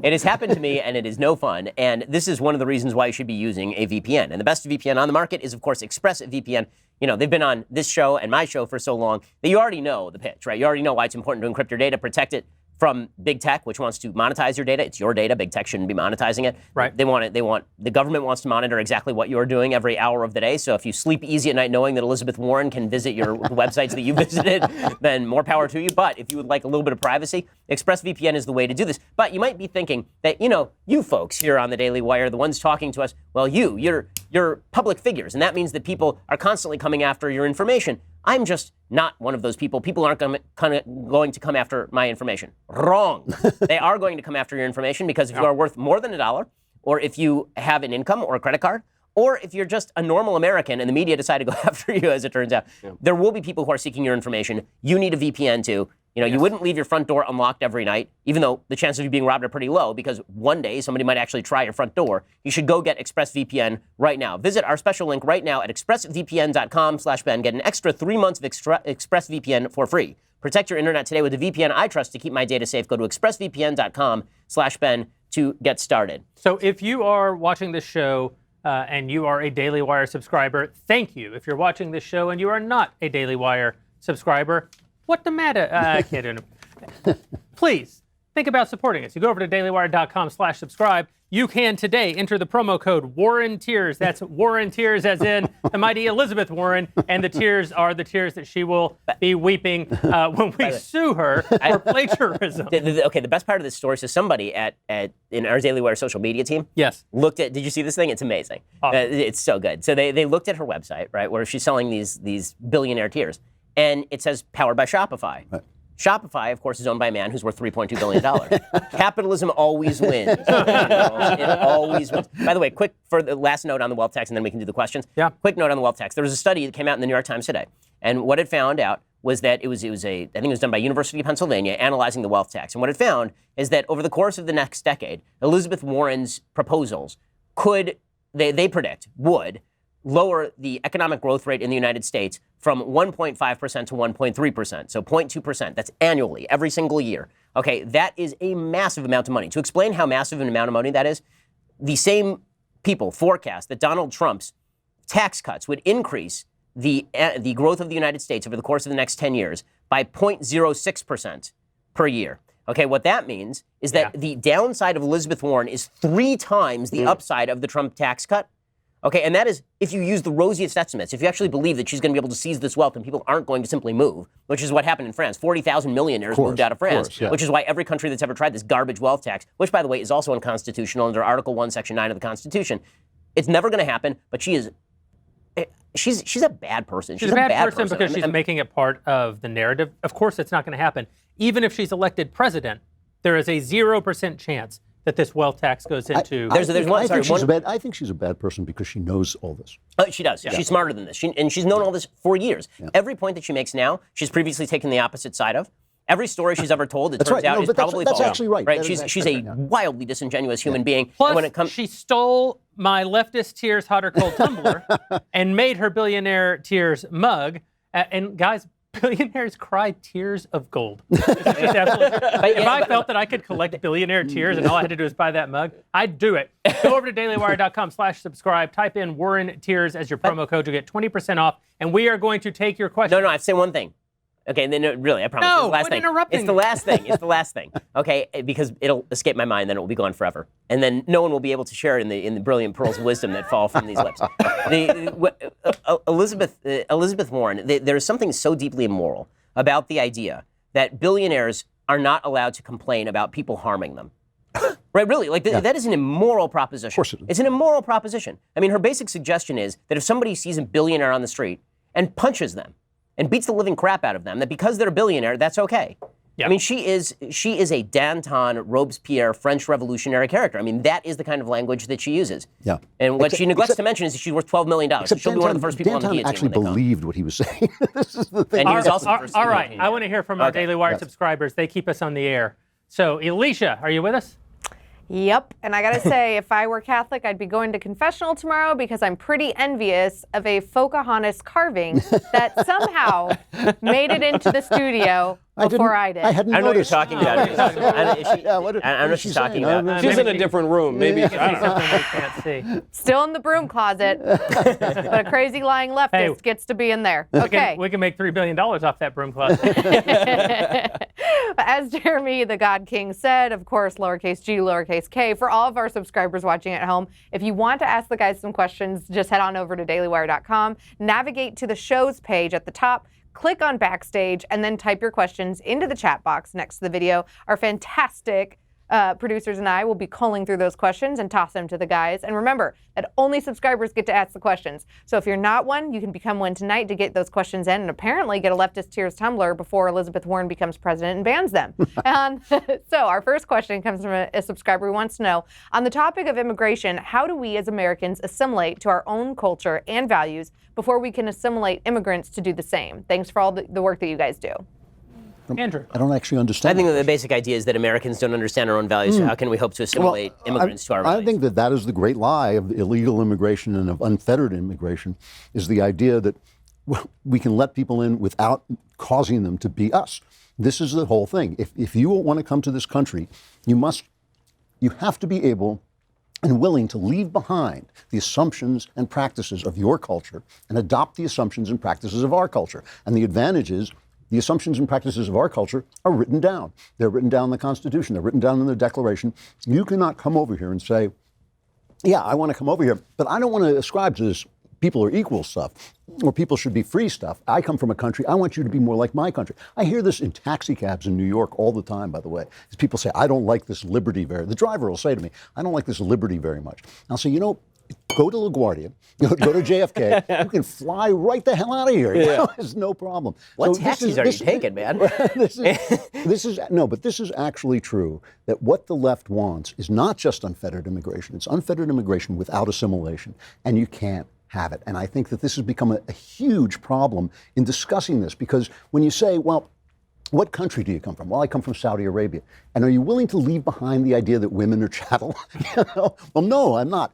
It has happened to me, and it is no fun. And this is one of the reasons why you should be using a VPN. And the best VPN on the market is, of course, ExpressVPN. They've been on this show and my show for so long that you already know the pitch, right? You already know why it's important to encrypt your data, protect it from big tech, which wants to monetize your data. It's your data. Big tech shouldn't be monetizing it. Right. The government wants to monitor exactly what you're doing every hour of the day. So if you sleep easy at night knowing that Elizabeth Warren can visit your websites that you visited, then more power to you. But if you would like a little bit of privacy, ExpressVPN is the way to do this. But you might be thinking that, you folks here on the Daily Wire, the ones talking to us, well, you're public figures. And that means that people are constantly coming after your information. I'm just not one of those people. People aren't going to come after my information. Wrong. They are going to come after your information because if you are worth more than $1, or if you have an income or a credit card, or if you're just a normal American and the media decide to go after you, as it turns out, there will be people who are seeking your information. You need a VPN too. You wouldn't leave your front door unlocked every night, even though the chances of you being robbed are pretty low because one day somebody might actually try your front door. You should go get ExpressVPN right now. Visit our special link right now at expressvpn.com/Ben. Get an extra 3 months of ExpressVPN for free. Protect your internet today with the VPN I trust to keep my data safe. Go to expressvpn.com/Ben to get started. So if you are watching this show and you are a Daily Wire subscriber, thank you. If you're watching this show and you are not a Daily Wire subscriber, what the matter? I can't do it. Please think about supporting us. You go over to dailywire.com/subscribe. You can today enter the promo code Warren Tears. That's Warren Tears as in the mighty Elizabeth Warren. And the tears are the tears that she will be weeping when we sue her for plagiarism. The best part of this story, so somebody in our Daily Wire social media team looked at, did you see this thing? It's amazing. Awesome. It's so good. So they looked at her website, right, where she's selling these billionaire tears. And it says powered by Shopify. Right. Shopify, of course, is owned by a man who's worth $3.2 billion. Capitalism always wins. It always wins. By the way, quick for the last note on the wealth tax, and then we can do the questions. Yeah. Quick note on the wealth tax. There was a study that came out in the New York Times today. And what it found out was that I think it was done by University of Pennsylvania, analyzing the wealth tax. And what it found is that over the course of the next decade, Elizabeth Warren's proposals they predict, would lower the economic growth rate in the United States from 1.5% to 1.3%, so 0.2%. That's annually, every single year. Okay, that is a massive amount of money. To explain how massive an amount of money that is, the same people forecast that Donald Trump's tax cuts would increase the growth of the United States over the course of the next 10 years by 0.06% per year. Okay, what that means is that the downside of Elizabeth Warren is 3 times the upside of the Trump tax cut. Okay, and that is if you use the rosiest estimates, if you actually believe that she's going to be able to seize this wealth and people aren't going to simply move, which is what happened in France. 40,000 millionaires moved out of France, which is why every country that's ever tried this garbage wealth tax, which, by the way, is also unconstitutional under Article 1, Section 9 of the Constitution, it's never going to happen, but she's a bad person. She's a bad person because she's making it part of the narrative. Of course, it's not going to happen. Even if she's elected president, there is a 0% chance that this wealth tax goes into. I think she's a bad person because she knows all this. She does. Yeah. She's smarter than this. And she's known all this for years. Yeah. Every point that she makes now, she's previously taken the opposite side of. Every story she's ever told, it turns out, is probably false. That's actually right. Right? She's a wildly disingenuous human being. Plus, and when it comes, she stole my leftist tears hot or cold tumbler and made her billionaire tears mug. And guys, billionaires cry tears of gold. If I felt that I could collect billionaire tears and all I had to do is buy that mug, I'd do it. Go over to dailywire.com/subscribe, type in Warren Tears as your promo code. You'll get 20% off, and we are going to take your questions. No, I've said one thing. Okay, and then really, I promise. No, it's the last quit thing. interrupting It's the last thing. It's the last thing. Okay, because it'll escape my mind, then it will be gone forever, and then no one will be able to share in the brilliant pearls of wisdom that fall from these lips. Elizabeth Warren, there is something so deeply immoral about the idea that billionaires are not allowed to complain about people harming them. Right, really, that is an immoral proposition. Of course it is. It's an immoral proposition. I mean, her basic suggestion is that if somebody sees a billionaire on the street and punches them, and beats the living crap out of them, that because they're a billionaire, that's okay. Yeah. I mean, she is a Danton, Robespierre, French revolutionary character. I mean, that is the kind of language that she uses. Yeah. And what she neglects to mention is that she's worth $12 million. She'll be one of the first people on the Danton guillotine actually when they come. believed what he was saying. This is the thing. And he was also the first all to right, guillotine. I want to hear from our Daily Wire subscribers. They keep us on the air. So, Alicia, are you with us? Yep, and I gotta say, if I were Catholic, I'd be going to confessional tomorrow because I'm pretty envious of a Pocahontas carving that somehow made it into the studio before I did. I hadn't I know what you're noticed. talking about. I know what she's talking about. She's in a different room. Maybe. Maybe something we can't see. Still in the broom closet, but a crazy lying leftist gets to be in there. Okay. We can make $3 billion off that broom closet. As Jeremy, the God King, said, of course, lowercase g, lowercase k, for all of our subscribers watching at home, if you want to ask the guys some questions, just head on over to dailywire.com, navigate to the show's page at the top, click on Backstage, and then type your questions into the chat box next to the video. Our fantastic producers and I will be culling through those questions and toss them to the guys. And remember that only subscribers get to ask the questions. So if you're not one, you can become one tonight to get those questions in and apparently get a Leftist Tears tumbler before Elizabeth Warren becomes president and bans them. And so our first question comes from a subscriber who wants to know, on the topic of immigration, how do we as Americans assimilate to our own culture and values before we can assimilate immigrants to do the same? Thanks for all the work that you guys do. Andrew. I don't actually understand. I think that the basic idea is that Americans don't understand our own values, so how can we hope to assimilate immigrants to our values? I think that is the great lie of illegal immigration and of unfettered immigration, is the idea that we can let people in without causing them to be us. This is the whole thing. If you want to come to this country, you have to be able and willing to leave behind the assumptions and practices of your culture and adopt the assumptions and practices of our culture. And the advantage is the assumptions and practices of our culture are written down. They're written down in the Constitution. They're written down in the Declaration. You cannot come over here and say, yeah, I want to come over here, but I don't want to ascribe to this people are equal stuff or people should be free stuff. I come from a country, I want you to be more like my country. I hear this in taxi cabs in New York all the time, by the way. As people say, I don't like this liberty the driver will say to me, I don't like this liberty very much. I'll say, go to LaGuardia, go to JFK, you can fly right the hell out of here. There's no problem. What taxis are you taking, man? This is actually true, that what the left wants is not just unfettered immigration. It's unfettered immigration without assimilation, and you can't have it. And I think that this has become a huge problem in discussing this, because when you say, well, what country do you come from? Well, I come from Saudi Arabia. And are you willing to leave behind the idea that women are chattel? Well, no, I'm not.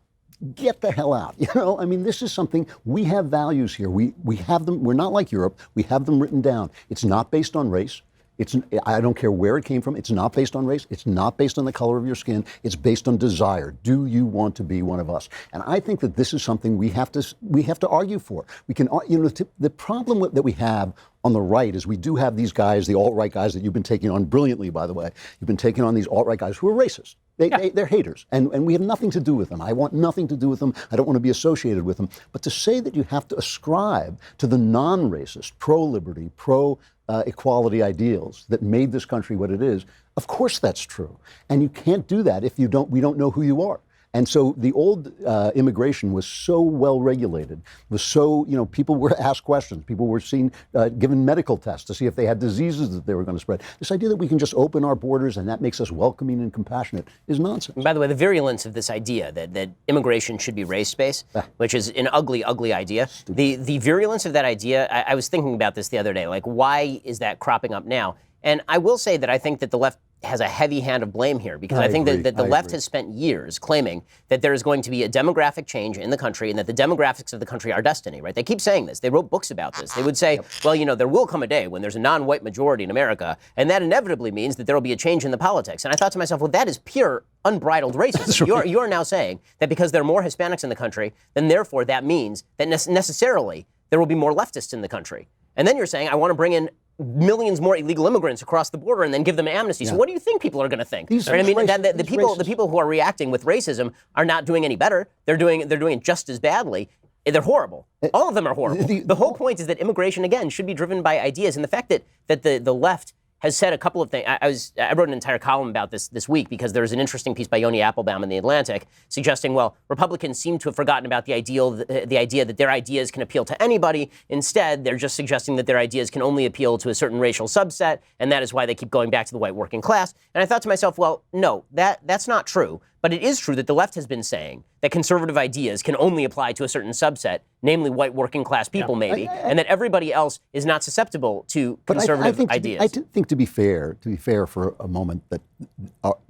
Get the hell out. I mean, this is something, we have values here. We have them. We're not like Europe. We have them written down. It's not based on race. I don't care where it came from. It's not based on race. It's not based on the color of your skin. It's based on desire. Do you want to be one of us? And I think that this is something we have to argue for. We can, the problem that we have on the right is we do have these guys, the alt-right guys that you've been taking on brilliantly, by the way. You've been taking on these alt-right guys who are racist. They're haters, and we have nothing to do with them. I want nothing to do with them. I don't want to be associated with them. But to say that you have to ascribe to the non-racist, pro-liberty, pro-equality ideals that made this country what it is, of course that's true. And you can't do that if we don't know who you are. And so the old immigration was so well regulated, was so, people were asked questions. People were given medical tests to see if they had diseases that they were going to spread. This idea that we can just open our borders and that makes us welcoming and compassionate is nonsense. By the way, the virulence of this idea that immigration should be race-based, which is an ugly, ugly idea, the virulence of that idea, I was thinking about this the other day, like why is that cropping up now? And I will say that I think that the left has a heavy hand of blame here, because I think that the left has spent years claiming that there is going to be a demographic change in the country and that the demographics of the country are destiny, right? They keep saying this. They wrote books about this. They would say, well, there will come a day when there's a non-white majority in America, and that inevitably means that there will be a change in the politics. And I thought to myself, well, that is pure unbridled racism. You are now saying that because there are more Hispanics in the country, then therefore that means that necessarily there will be more leftists in the country. And then you're saying, I want to bring in millions more illegal immigrants across the border and then give them amnesty. So what do you think people are going to think? Right? I mean, the people who are reacting with racism are not doing any better. They're doing it just as badly. They're horrible. All of them are horrible. The whole point is that immigration, again, should be driven by ideas. And the fact that the left has said a couple of things. I wrote an entire column about this week because there was an interesting piece by Yoni Applebaum in The Atlantic suggesting, well, Republicans seem to have forgotten about the idea that their ideas can appeal to anybody. Instead, they're just suggesting that their ideas can only appeal to a certain racial subset, and that is why they keep going back to the white working class. And I thought to myself, well, no, that's not true. But it is true that the left has been saying that conservative ideas can only apply to a certain subset, namely white working class people, maybe, and that everybody else is not susceptible to conservative ideas. I think to be fair for a moment, that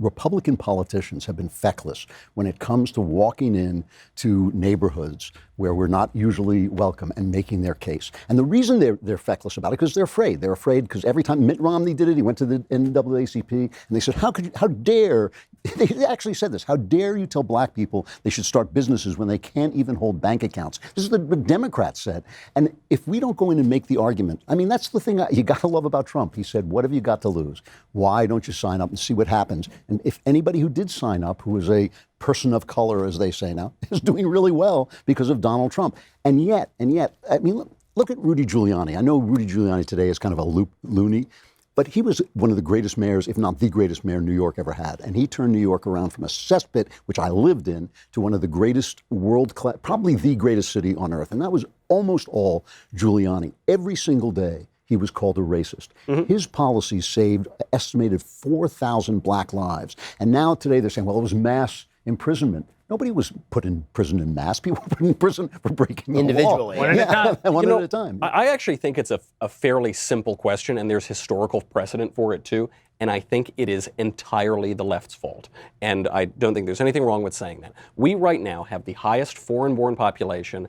Republican politicians have been feckless when it comes to walking in to neighborhoods where we're not usually welcome and making their case. And the reason they're feckless about it, because they're afraid. They're afraid because every time Mitt Romney did it, he went to the NAACP and they said, how dare, they actually said this, how dare you tell black people they should start businesses when they can't even hold bank accounts? This is what the Democrats said. And if we don't go in and make the argument, I mean, that's the thing you got to love about Trump. He said, what have you got to lose? Why don't you sign up and see what happens? And if anybody who did sign up, who is a person of color, as they say now, is doing really well because of Donald Trump. And yet, I mean, look at Rudy Giuliani. I know Rudy Giuliani today is kind of a loony, but he was one of the greatest mayors, if not the greatest mayor New York ever had. And he turned New York around from a cesspit, which I lived in, to one of the greatest world-class, probably the greatest city on earth. And that was almost all Giuliani. Every single day, he was called a racist. Mm-hmm. His policies saved estimated 4,000 black lives. And now today they're saying, well, it was mass imprisonment. Nobody was put in prison en masse. People were put in prison for breaking the individually. law. One at a time. One at a time. I actually think it's a fairly simple question, and there's historical precedent for it too. And I think it is entirely the left's fault. And I don't think there's anything wrong with saying that. We right now have the highest foreign-born population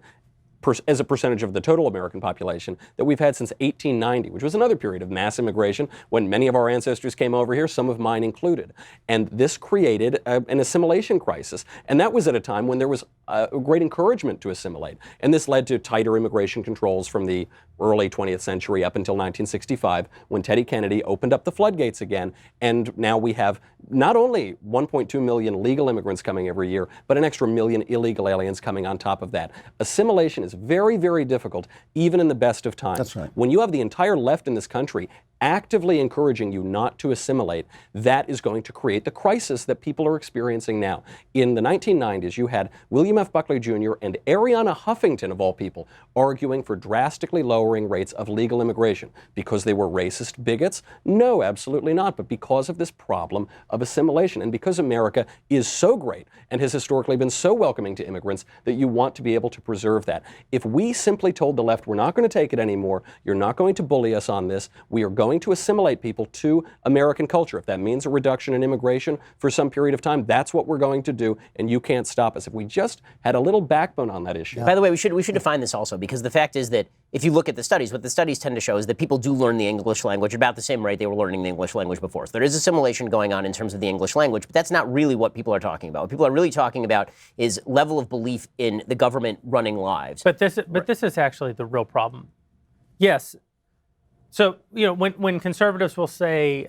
as a percentage of the total American population that we've had since 1890, which was another period of mass immigration when many of our ancestors came over here, some of mine included. And this created an assimilation crisis. And that was at a time when there was a great encouragement to assimilate. And this led to tighter immigration controls from the early 20th century up until 1965, when Teddy Kennedy opened up the floodgates again. And now we have not only 1.2 million legal immigrants coming every year, but an extra million illegal aliens coming on top of that. Assimilation is very, very difficult, even in the best of times. That's right. When you have the entire left in this country actively encouraging you not to assimilate, that is going to create the crisis that people are experiencing now. In the 1990s, you had William F. Buckley Jr. and Arianna Huffington, of all people, arguing for drastically lowering rates of legal immigration. Because they were racist bigots? No, absolutely not. But because of this problem of assimilation, and because America is so great and has historically been so welcoming to immigrants, that you want to be able to preserve that. If we simply told the left, we're not going to take it anymore, you're not going to bully us on this, we are going to assimilate people to American culture. If that means a reduction in immigration for some period of time, that's what we're going to do, and you can't stop us. If we just had a little backbone on that issue. By the way, we should define this also, because the fact is that if you look at the studies, what the studies tend to show is that people do learn the English language about the same rate they were learning the English language before. So there is assimilation going on in terms of the English language, but that's not really what people are talking about. What people are really talking about is level of belief in the government running lives. But this is actually the real problem. Yes. So, you know, when conservatives will say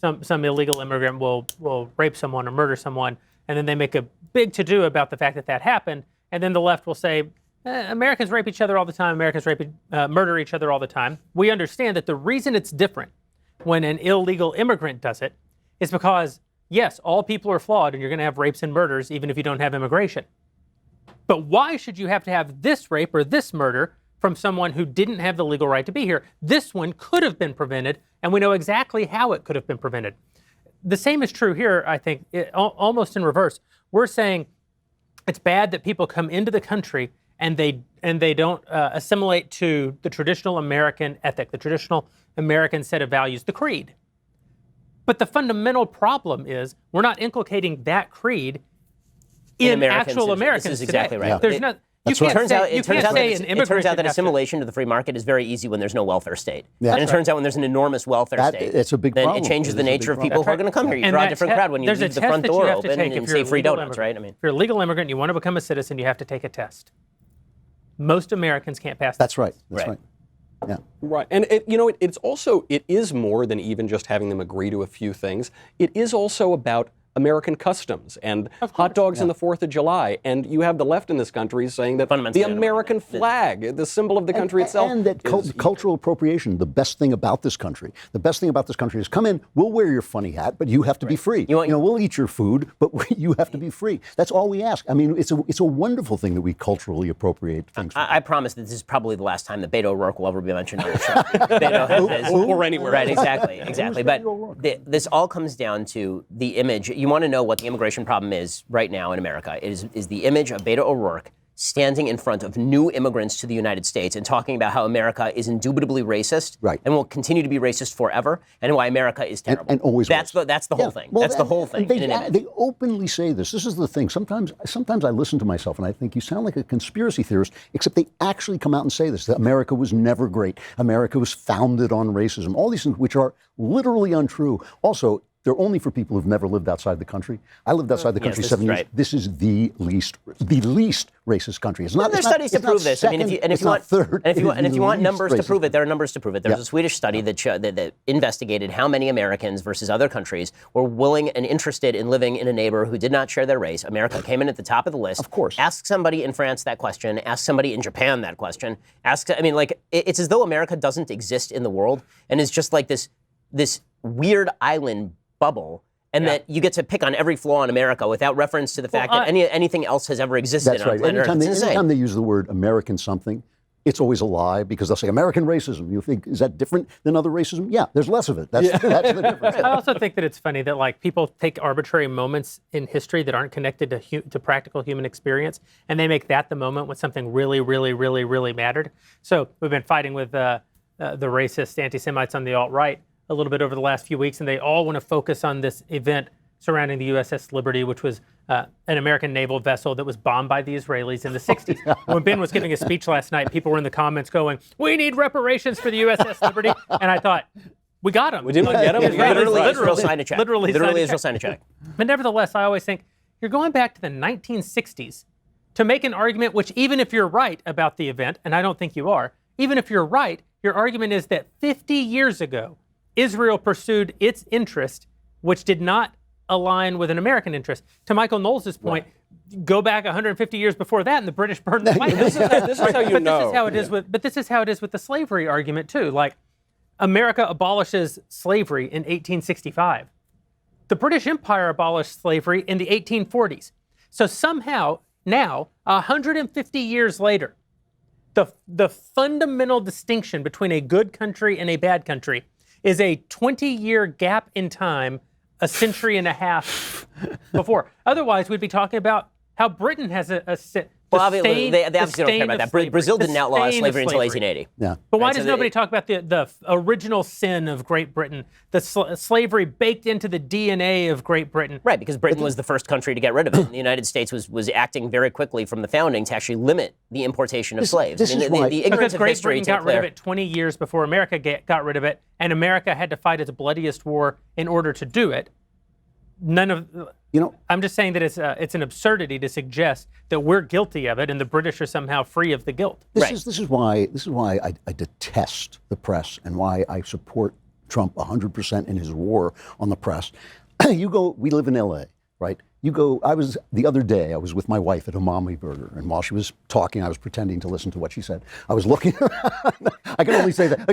some illegal immigrant will rape someone or murder someone, and then they make a big to-do about the fact that that happened, and then the left will say, Americans rape each other all the time, Americans murder each other all the time. We understand that the reason it's different when an illegal immigrant does it is because, yes, all people are flawed, and you're going to have rapes and murders even if you don't have immigration. But why should you have to have this rape or this murder from someone who didn't have the legal right to be here? This one could have been prevented, and we know exactly how it could have been prevented. The same is true here, I think, almost in reverse. We're saying it's bad that people come into the country and they don't assimilate to the traditional American ethic, the traditional American set of values, the creed. But the fundamental problem is we're not inculcating that creed in actual Americans today. This is today. exactly right. There's not. It turns out that assimilation to the free market is very easy when there's no welfare state. Yeah. And it turns out when there's an enormous welfare state, it's a big problem. Then it changes the nature of people who are going to come here. You draw a different crowd when you leave the front door open and say free donuts, right? I mean, if you're a legal immigrant and you want to become a citizen, you have to take a test. Most Americans can't pass that. That's right. That's right. Yeah. Right. And it is more than even just having them agree to a few things. It is also about American customs and hot dogs on the 4th of July. And you have the left in this country saying that the American flag, the symbol of the country itself. And that cultural appropriation, the best thing about this country. The best thing about this country is come in, we'll wear your funny hat, but you have to be free. We'll eat your food, but you have to be free. That's all we ask. I mean, it's a wonderful thing that we culturally appropriate things. I promise that this is probably the last time that Beto O'Rourke will ever be mentioned on the show. Beto or anywhere. Right, exactly. But this all comes down to the image. You want to know what the immigration problem is right now in America. It is the image of Beto O'Rourke standing in front of new immigrants to the United States and talking about how America is indubitably racist and will continue to be racist forever, and why America is terrible. And always that's was. That's the whole thing. Well, that's the whole thing. They openly say this. This is the thing. Sometimes I listen to myself and I think you sound like a conspiracy theorist, except they actually come out and say this, that America was never great. America was founded on racism. All these things which are literally untrue. Also, they're only for people who've never lived outside the country. I lived outside the country 7 years. This is the least racist country. It's not. There's studies to prove this. Second, I mean, if you want numbers to prove it, there are numbers to prove it. There's a Swedish study that investigated how many Americans versus other countries were willing and interested in living in a neighbor who did not share their race. America came in at the top of the list. Of course. Ask somebody in France that question. Ask somebody in Japan that question. It's as though America doesn't exist in the world and is just like this weird island bubble, and that you get to pick on every flaw in America without reference to the fact that anything else has ever existed on planet Earth. Anytime they use the word American something, it's always a lie because they'll say American racism. You think, is that different than other racism? Yeah, there's less of it. That's the difference. I also think that it's funny that like people take arbitrary moments in history that aren't connected to practical human experience, and they make that the moment when something really, really, really, really mattered. So we've been fighting with the racist anti-Semites on the alt-right a little bit over the last few weeks, and they all want to focus on this event surrounding the USS Liberty, which was an American naval vessel that was bombed by the Israelis in the 60s. When Ben was giving a speech last night, people were in the comments going, "We need reparations for the USS Liberty," and I thought, we got him. We didn't get him. Literally sign a check. Literally Israel sign a check. But nevertheless, I always think you're going back to the 1960s to make an argument which, even if you're right about the event, and I don't think you are, even if you're right, your argument is that 50 years ago, Israel pursued its interest, which did not align with an American interest. To Michael Knowles' point, go back 150 years before that, and the British burned the White House. This is how you know. But this is how it is with the slavery argument too. Like, America abolishes slavery in 1865. The British Empire abolished slavery in the 1840s. So somehow now, 150 years later, the fundamental distinction between a good country and a bad country is a 20-year gap in time, a century and a half before. Otherwise, we'd be talking about how Britain has they obviously don't care about that. Brazil didn't outlaw slavery until 1880. Yeah. But why does nobody talk about the original sin of Great Britain, the slavery baked into the DNA of Great Britain? Right, because Britain was the first country to get rid of it. The United States was acting very quickly from the founding to actually limit the importation of slaves. Because Great Britain got rid of it 20 years before America got rid of it, and America had to fight its bloodiest war in order to do it. I'm just saying that it's an absurdity to suggest that we're guilty of it and the British are somehow free of the guilt. This is why I detest the press and why I support Trump 100% in his war on the press. We live in LA, right? The other day, I was with my wife at a Mommy Burger, and while she was talking, I was pretending to listen to what she said. I was looking around. I can only say that.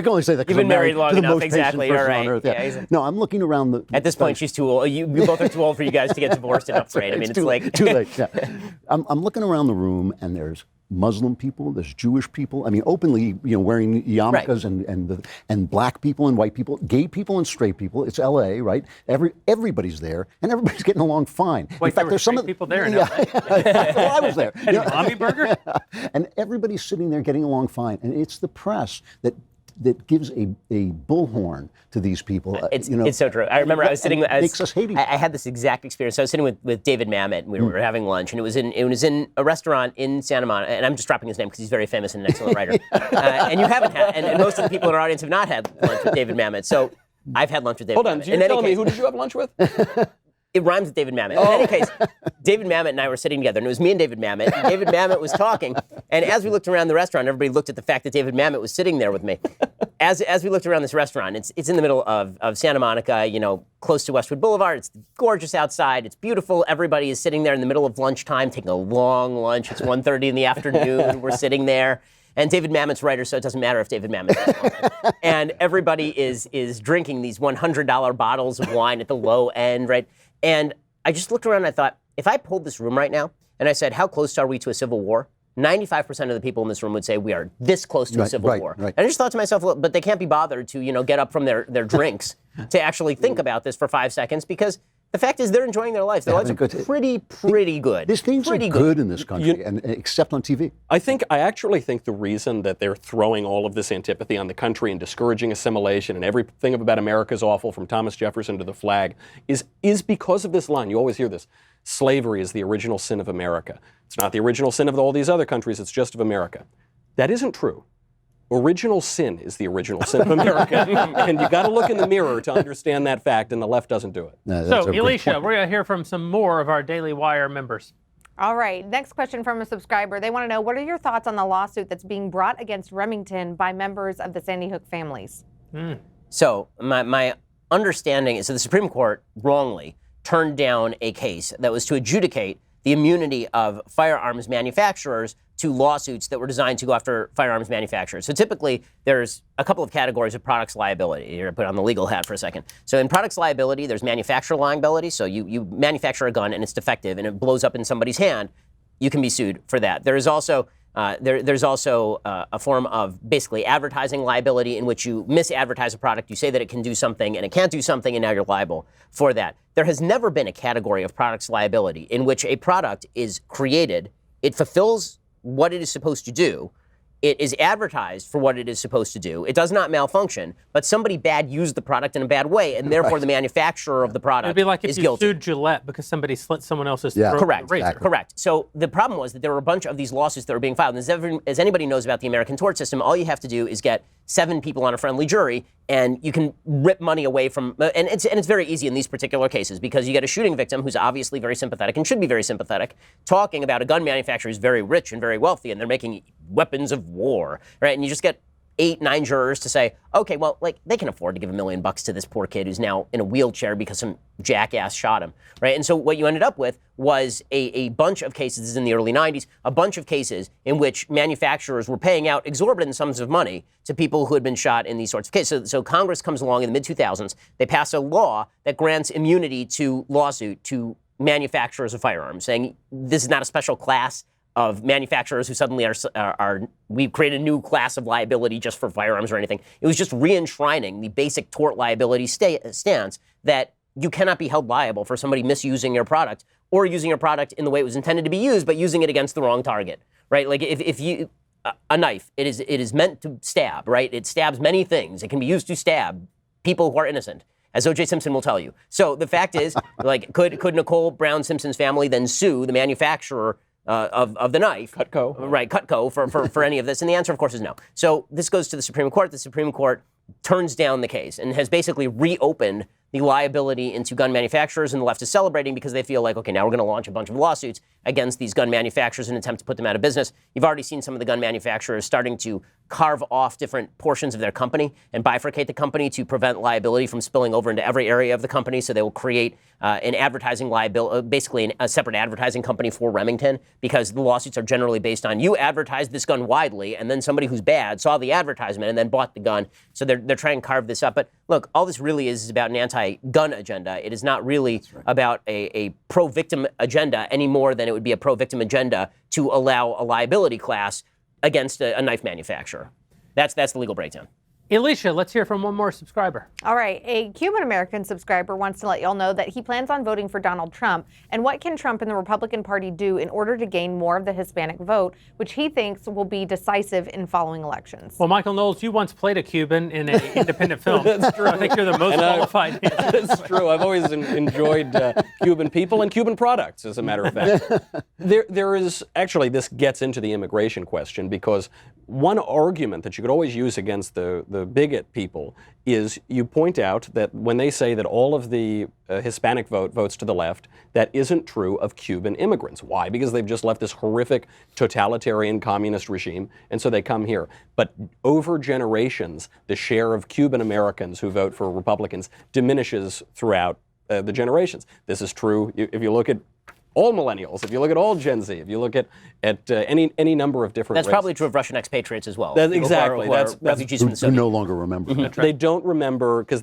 You've been married long enough, exactly. You're right. Exactly. No, I'm looking around At this point, she's too old. You both are too old for you guys to get divorced and upgrade. I mean, it's like too late. Yeah. I'm looking around the room, and there's Muslim people, there's Jewish people. I mean, openly, wearing yarmulkes, and black people and white people, gay people and straight people. It's L.A., right? Everybody's there, and everybody's getting along fine. Wait, in fact, there's some people there. Yeah, well, I was there. And Mommy Burger. And everybody's sitting there getting along fine, and it's the press that gives a bullhorn to these people. It's so true. I remember I was sitting. Makes us hate each other. I had this exact experience. So I was sitting with David Mamet, and we were having lunch, and it was in a restaurant in Santa Monica, and I'm just dropping his name because he's very famous and an excellent writer. And you haven't had, and most of the people in our audience have not had lunch with David Mamet. So I've had lunch with David. Hold on, you're telling me who did you have lunch with? It rhymes with David Mamet. In any case, David Mamet and I were sitting together, and it was me and David Mamet. And David Mamet was talking, and as we looked around the restaurant, everybody looked at the fact that David Mamet was sitting there with me. as we looked around this restaurant, it's in the middle of Santa Monica, close to Westwood Boulevard. It's gorgeous outside. It's beautiful. Everybody is sitting there in the middle of lunchtime, taking a long lunch. It's 1:30 in the afternoon. We're sitting there. And David Mamet's writer, so it doesn't matter if David Mamet is and everybody is drinking these $100 bottles of wine at the low end, right? And I just looked around and I thought, if I pulled this room right now and I said, how close are we to a civil war? 95% of the people in this room would say we are this close to a civil war. Right. And I just thought to myself, well, but they can't be bothered to, get up from their drinks to actually think about this for 5 seconds, because the fact is they're enjoying their lives. Their lives are pretty good. These things are good in this country, and except on TV. I actually think the reason that they're throwing all of this antipathy on the country and discouraging assimilation and everything about America is awful, from Thomas Jefferson to the flag, is because of this line. You always hear this. Slavery is the original sin of America. It's not the original sin of all these other countries, it's just of America. That isn't true. Original sin is the original sin of America. And you got to look in the mirror to understand that fact, and the left doesn't do it. No, so, Elisha, we're going to hear from some more of our Daily Wire members. All right, next question from a subscriber. They want to know, what are your thoughts on the lawsuit that's being brought against Remington by members of the Sandy Hook families? So my understanding is that the Supreme Court wrongly turned down a case that was to adjudicate the immunity of firearms manufacturers to lawsuits that were designed to go after firearms manufacturers. So typically, there's a couple of categories of products liability. Here, I put on the legal hat for a second. So in products liability, there's manufacturer liability. So you manufacture a gun and it's defective and it blows up in somebody's hand, you can be sued for that. There is also there's also a form of basically advertising liability, in which you misadvertise a product, you say that it can do something and it can't do something, and now you're liable for that. There has never been a category of products liability in which a product is created, it fulfills what it is supposed to do, it is advertised for what it is supposed to do, it does not malfunction, but somebody bad used the product in a bad way, and therefore the manufacturer of the product is guilty. It'd be like if you sued Gillette because somebody slit someone else's throat. Correct. Exactly. Correct. So the problem was that there were a bunch of these lawsuits that were being filed. And as anybody knows about the American tort system, all you have to do is get 7 people on a friendly jury, and you can rip money away from. And it's very easy in these particular cases, because you get a shooting victim who's obviously very sympathetic and should be very sympathetic, talking about a gun manufacturer who's very rich and very wealthy, and they're making weapons of war, right? And you just get 8, 9 jurors to say, okay, well, they can afford to give $1 million to this poor kid who's now in a wheelchair because some jackass shot him, right? And so what you ended up with was a bunch of cases, this is in the early 90s, a bunch of cases in which manufacturers were paying out exorbitant sums of money to people who had been shot in these sorts of cases. So Congress comes along in the mid-2000s, they pass a law that grants immunity to lawsuit to manufacturers of firearms, saying this is not a special class of manufacturers who suddenly we've created a new class of liability just for firearms or anything. It was just re-enshrining the basic tort liability stance that you cannot be held liable for somebody misusing your product, or using your product in the way it was intended to be used, but using it against the wrong target, right? Like if you, a knife, it is meant to stab, right? It stabs many things. It can be used to stab people who are innocent, as O.J. Simpson will tell you. So the fact is, could Nicole Brown Simpson's family then sue the manufacturer of the knife, Cutco, right? Cutco for any of this, and the answer, of course, is no. So this goes to the Supreme Court. The Supreme Court turns down the case and has basically reopened the liability into gun manufacturers, and the left is celebrating because they feel like, okay, now we're going to launch a bunch of lawsuits against these gun manufacturers in an attempt to put them out of business. You've already seen some of the gun manufacturers starting to carve off different portions of their company and bifurcate the company to prevent liability from spilling over into every area of the company. So they will create an advertising liability, basically a separate advertising company for Remington, because the lawsuits are generally based on you advertised this gun widely, and then somebody who's bad saw the advertisement and then bought the gun. So they're trying to carve this up. But look, all this really is about an anti-gun agenda. It is not really about a pro-victim agenda any more than it would be a pro-victim agenda to allow a liability class against a knife manufacturer. That's the legal breakdown. Elisha, let's hear from one more subscriber. All right. A Cuban-American subscriber wants to let y'all know that he plans on voting for Donald Trump. And what can Trump and the Republican Party do in order to gain more of the Hispanic vote, which he thinks will be decisive in following elections? Well, Michael Knowles, you once played a Cuban in an independent film. That's true. I think you're the most qualified. That's true. I've always enjoyed Cuban people and Cuban products, as a matter of fact. There is, actually, this gets into the immigration question, because one argument that you could always use against the bigot people is you point out that when they say that all of the Hispanic votes to the left, that isn't true of Cuban immigrants. Why? Because they've just left this horrific totalitarian communist regime, and so they come here. But over generations, the share of Cuban Americans who vote for Republicans diminishes throughout the generations. This is true if you look at all millennials, if you look at all Gen Z, if you look at any number of different That's races. probably true of Russian expatriates as well. Exactly. That's refugees from the Who Soviet no longer remember. They don't remember because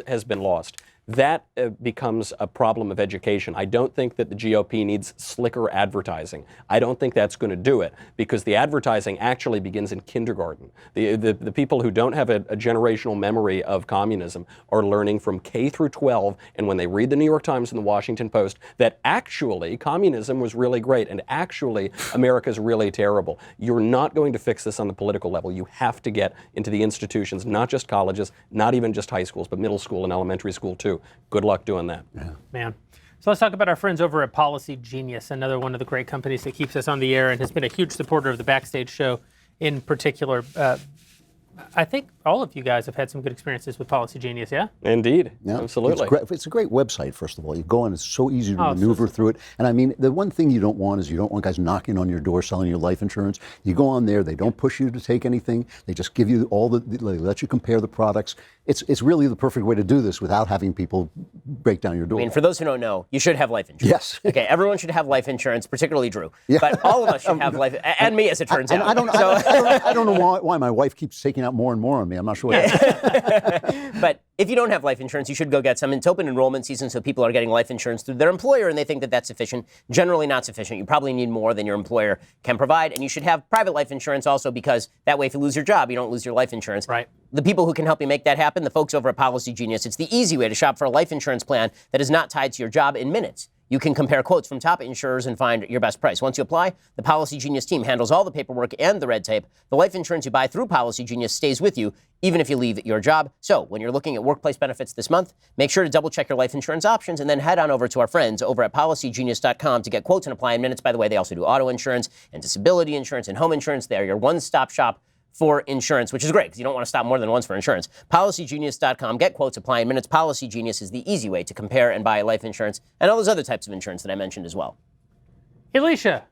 has been lost. That becomes a problem of education. I don't think that the GOP needs slicker advertising. I don't think that's going to do it because the advertising actually begins in kindergarten. The people who don't have a generational memory of communism are learning from K through 12, and when they read the New York Times and the Washington Post, that actually communism was really great and actually America's really terrible. You're not going to fix this on the political level. You have to get into the institutions, not just colleges, not even just high schools, but middle school and elementary school too. Good luck doing that. Yeah. Man. So let's talk about our friends over at Policy Genius, another one of the great companies that keeps us on the air and has been a huge supporter of the Backstage show in particular. I think all of you guys have had some good experiences with Policy Genius, yeah? Indeed. Yeah, Absolutely. It's a great website, first of all. You go on, it's so easy to Oh, maneuver through it. And I mean, the one thing you don't want is you don't want guys knocking on your door selling you life insurance. You go on there, they don't push you to take anything. They just give you they let you compare the products. It's really the perfect way to do this without having people break down your door. I mean, for those who don't know, you should have life insurance. Yes. Okay, everyone should have life insurance, particularly Drew. Yeah. But all of us should have life, and me, as it turns out. I don't know why my wife keeps taking out more and more on me. I'm not sure. But if you don't have life insurance, you should go get some. It's open enrollment season, so people are getting life insurance through their employer, and they think that that's sufficient. Generally not sufficient. You probably need more than your employer can provide, and you should have private life insurance also because that way if you lose your job, you don't lose your life insurance. Right. The people who can help you make that happen, the folks over at Policy Genius, it's the easy way to shop for a life insurance plan that is not tied to your job in minutes. You can compare quotes from top insurers and find your best price. Once you apply, the Policy Genius team handles all the paperwork and the red tape. The life insurance you buy through Policy Genius stays with you, even if you leave your job. So when you're looking at workplace benefits this month, make sure to double check your life insurance options and then head on over to our friends over at policygenius.com to get quotes and apply in minutes. By the way, they also do auto insurance and disability insurance and home insurance. They are your one-stop shop for insurance, which is great because you don't want to stop more than once for insurance. PolicyGenius.com. Get quotes, apply in minutes. Policy Genius is the easy way to compare and buy life insurance and all those other types of insurance that I mentioned as well. Alicia,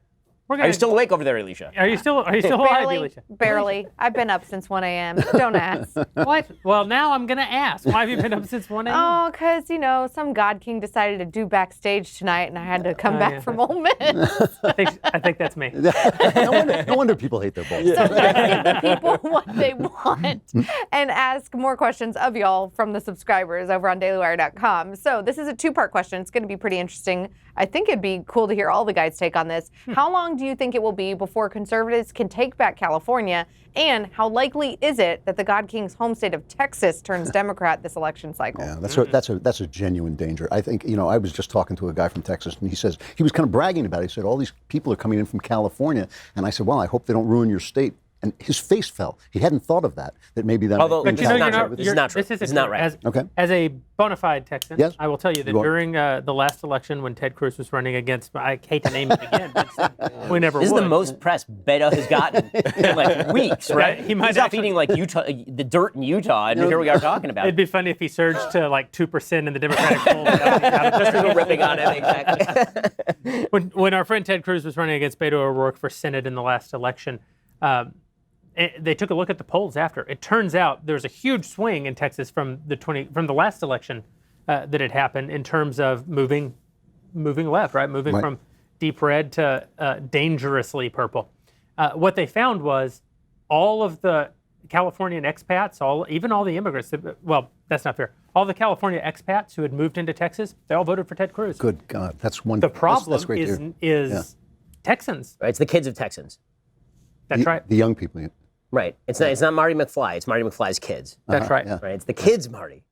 Are you still awake over there, Alicia? Are you still alive, Alicia? Barely. I've been up since 1 a.m. Don't ask. What? Well, now I'm going to ask. Why have you been up since 1 a.m.? Oh, because, some God King decided to do Backstage tonight, and I had to come back from Ole Miss. I think that's me. No wonder people hate their balls. So let's give the people what they want and ask more questions of y'all from the subscribers over on dailywire.com. So this is a two-part question. It's going to be pretty interesting. I think it'd be cool to hear all the guys' take on this. How long do you think it will be before conservatives can take back California? And how likely is it that the God King's home state of Texas turns Democrat this election cycle? Yeah, that's a genuine danger. I think, I was just talking to a guy from Texas, and he says, he was kind of bragging about it. He said, all these people are coming in from California. And I said, well, I hope they don't ruin your state. And his face fell. He hadn't thought of that maybe that. Although, But this is not true. This is not true. This is not right. As a bona fide Texan, Yes. I will tell you that during the last election when Ted Cruz was running against, I hate to name it again, but we never This would. is the most press Beto has gotten in like weeks, right? He might He's off actually- eating like Utah, the dirt in Utah, and here we are talking about It'd it. be funny if he surged to like 2% in the Democratic poll. Without Just people ripping on him, exactly. when our friend Ted Cruz was running against Beto O'Rourke for Senate in the last election, they took a look at the polls after. It turns out there was a huge swing in Texas from the last election that had happened in terms of moving left, right? Moving Right. from deep red to dangerously purple. What they found was all of the Californian expats, even all the immigrants. Well, that's not fair. All the California expats who had moved into Texas, they all voted for Ted Cruz. Good God, that's one. The problem that's great to hear. is Texans. Right, it's the kids of Texans. That's right. The young people. Right. It's not Marty McFly. It's Marty McFly's kids. That's right. yeah. Right. It's the kids, Marty.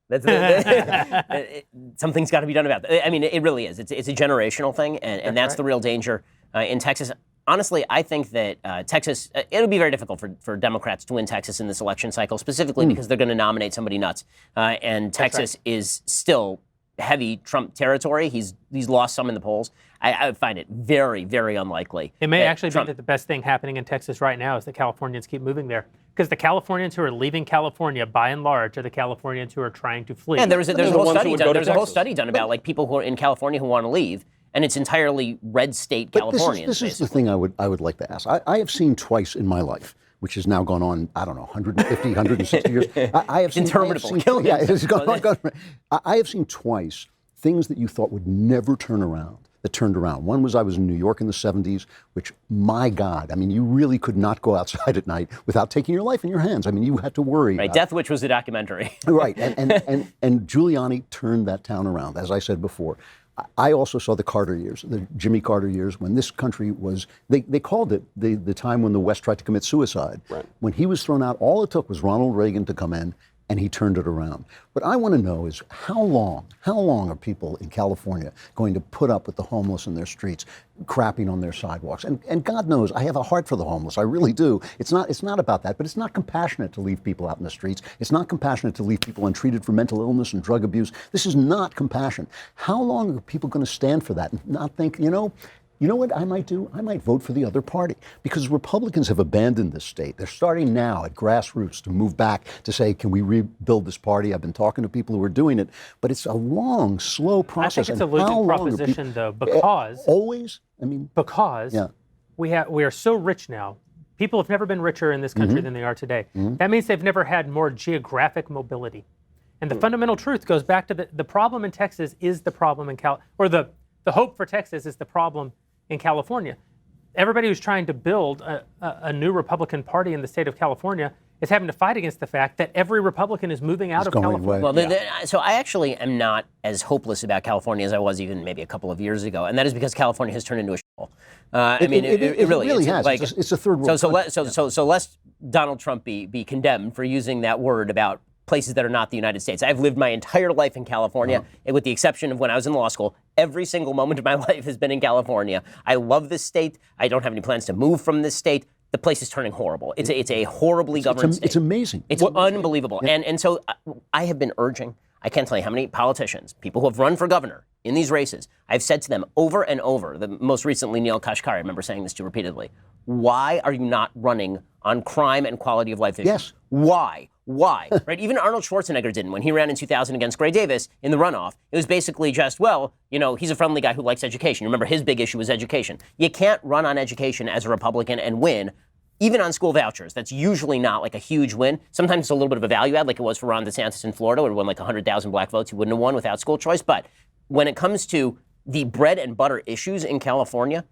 Something's got to be done about that. I mean, it really is. It's a generational thing, and that's right. the real danger in Texas. Honestly, I think that Texas, it'll be very difficult for Democrats to win Texas in this election cycle, specifically because they're going to nominate somebody nuts. And Texas is still heavy Trump territory. He's lost some in the polls. I find it very, very unlikely. It may actually be that the best thing happening in Texas right now is the Californians keep moving there. Because the Californians who are leaving California, by and large, are the Californians who are trying to flee. And there's a whole study done about like people who are in California who want to leave, and it's entirely red state Californians. This is the thing I would like to ask. I have seen twice in my life, which has now gone on, I don't know, 150, 160 years. I have seen interminable. I have seen twice things that you thought would never turn around that turned around. One was I was in New York in the 70s, which, my God, I mean, you really could not go outside at night without taking your life in your hands. I mean, you had to worry. Right, Death Wish was a documentary. Right, and Giuliani turned that town around, as I said before. I also saw the Carter years, the Jimmy Carter years, when this country was, they called it the time when the West tried to commit suicide. Right. When he was thrown out, all it took was Ronald Reagan to come in, and he turned it around. What I want to know is how long are people in California going to put up with the homeless in their streets, crapping on their sidewalks? And God knows, I have a heart for the homeless. I really do. It's not about that, but it's not compassionate to leave people out in the streets. It's not compassionate to leave people untreated for mental illness and drug abuse. This is not compassion. How long are people going to stand for that and not think, you know what I might do? I might vote for the other party, because Republicans have abandoned this state. They're starting now at grassroots to move back to say, can we rebuild this party? I've been talking to people who are doing it, but it's a long, slow process. I think it's a losing proposition, though, because always. I mean, because we are so rich now. People have never been richer in this country than they are today. That means they've never had more geographic mobility. And the fundamental truth goes back to the problem in Texas is the problem in the hope for Texas is the problem in California. Everybody who's trying to build a new Republican Party in the state of California is having to fight against the fact that every Republican is moving out of California. Well, so I actually am not as hopeless about California as I was even maybe a couple of years ago, and that is because California has turned into a shithole. It really has. Like, it's a third world. So lest Donald Trump be condemned for using that word about places that are not the United States. I've lived my entire life in California, and with the exception of when I was in law school. Every single moment of my life has been in California. I love this state. I don't have any plans to move from this state. The place is turning horrible. It's a horribly governed state. It's amazing. It's unbelievable. Yeah. And so I have been urging, I can't tell you how many politicians, people who have run for governor in these races, I've said to them over and over, the most recently Neil Kashkari, I remember saying this to repeatedly, why are you not running on crime and quality of life issues? Yes. Why? Right? Even Arnold Schwarzenegger didn't. When he ran in 2000 against Gray Davis in the runoff, it was basically just, well, he's a friendly guy who likes education. Remember, his big issue was education. You can't run on education as a Republican and win, even on school vouchers. That's usually not like a huge win. Sometimes it's a little bit of a value add, like it was for Ron DeSantis in Florida, where he won like 100,000 black votes. He wouldn't have won without school choice. But when it comes to the bread and butter issues in California,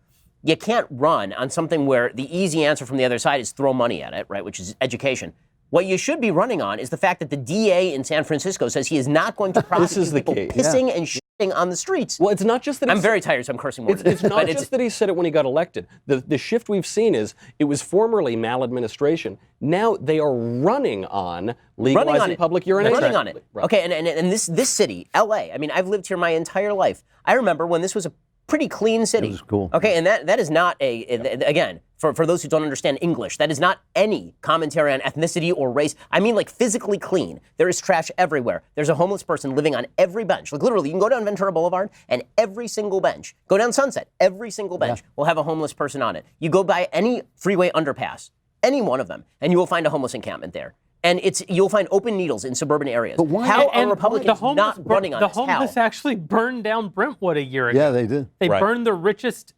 you can't run on something where the easy answer from the other side is throw money at it, right, which is education. What you should be running on is the fact that the DA in San Francisco says he is not going to prosecute people pissing and shitting on the streets. Well, it's not just that I'm very tired, so I'm cursing more. It's not just that he said it when he got elected. The shift we've seen is it was formerly maladministration. Now they are running on legalizing public urination. Running on it. Right. Okay, and this city, LA, I mean, I've lived here my entire life. I remember when this was a pretty clean city. It was cool. Okay, and that is not again, for those who don't understand English, that is not any commentary on ethnicity or race. I mean, like, physically clean. There is trash everywhere. There's a homeless person living on every bench. Like, literally, you can go down Ventura Boulevard and every single bench, go down Sunset, every single bench will have a homeless person on it. You go by any freeway underpass, any one of them, and you will find a homeless encampment there. And you'll find open needles in suburban areas. But why? How are Republicans not running on this? The homeless actually burned down Brentwood a year ago. Yeah, they did. They burned the richest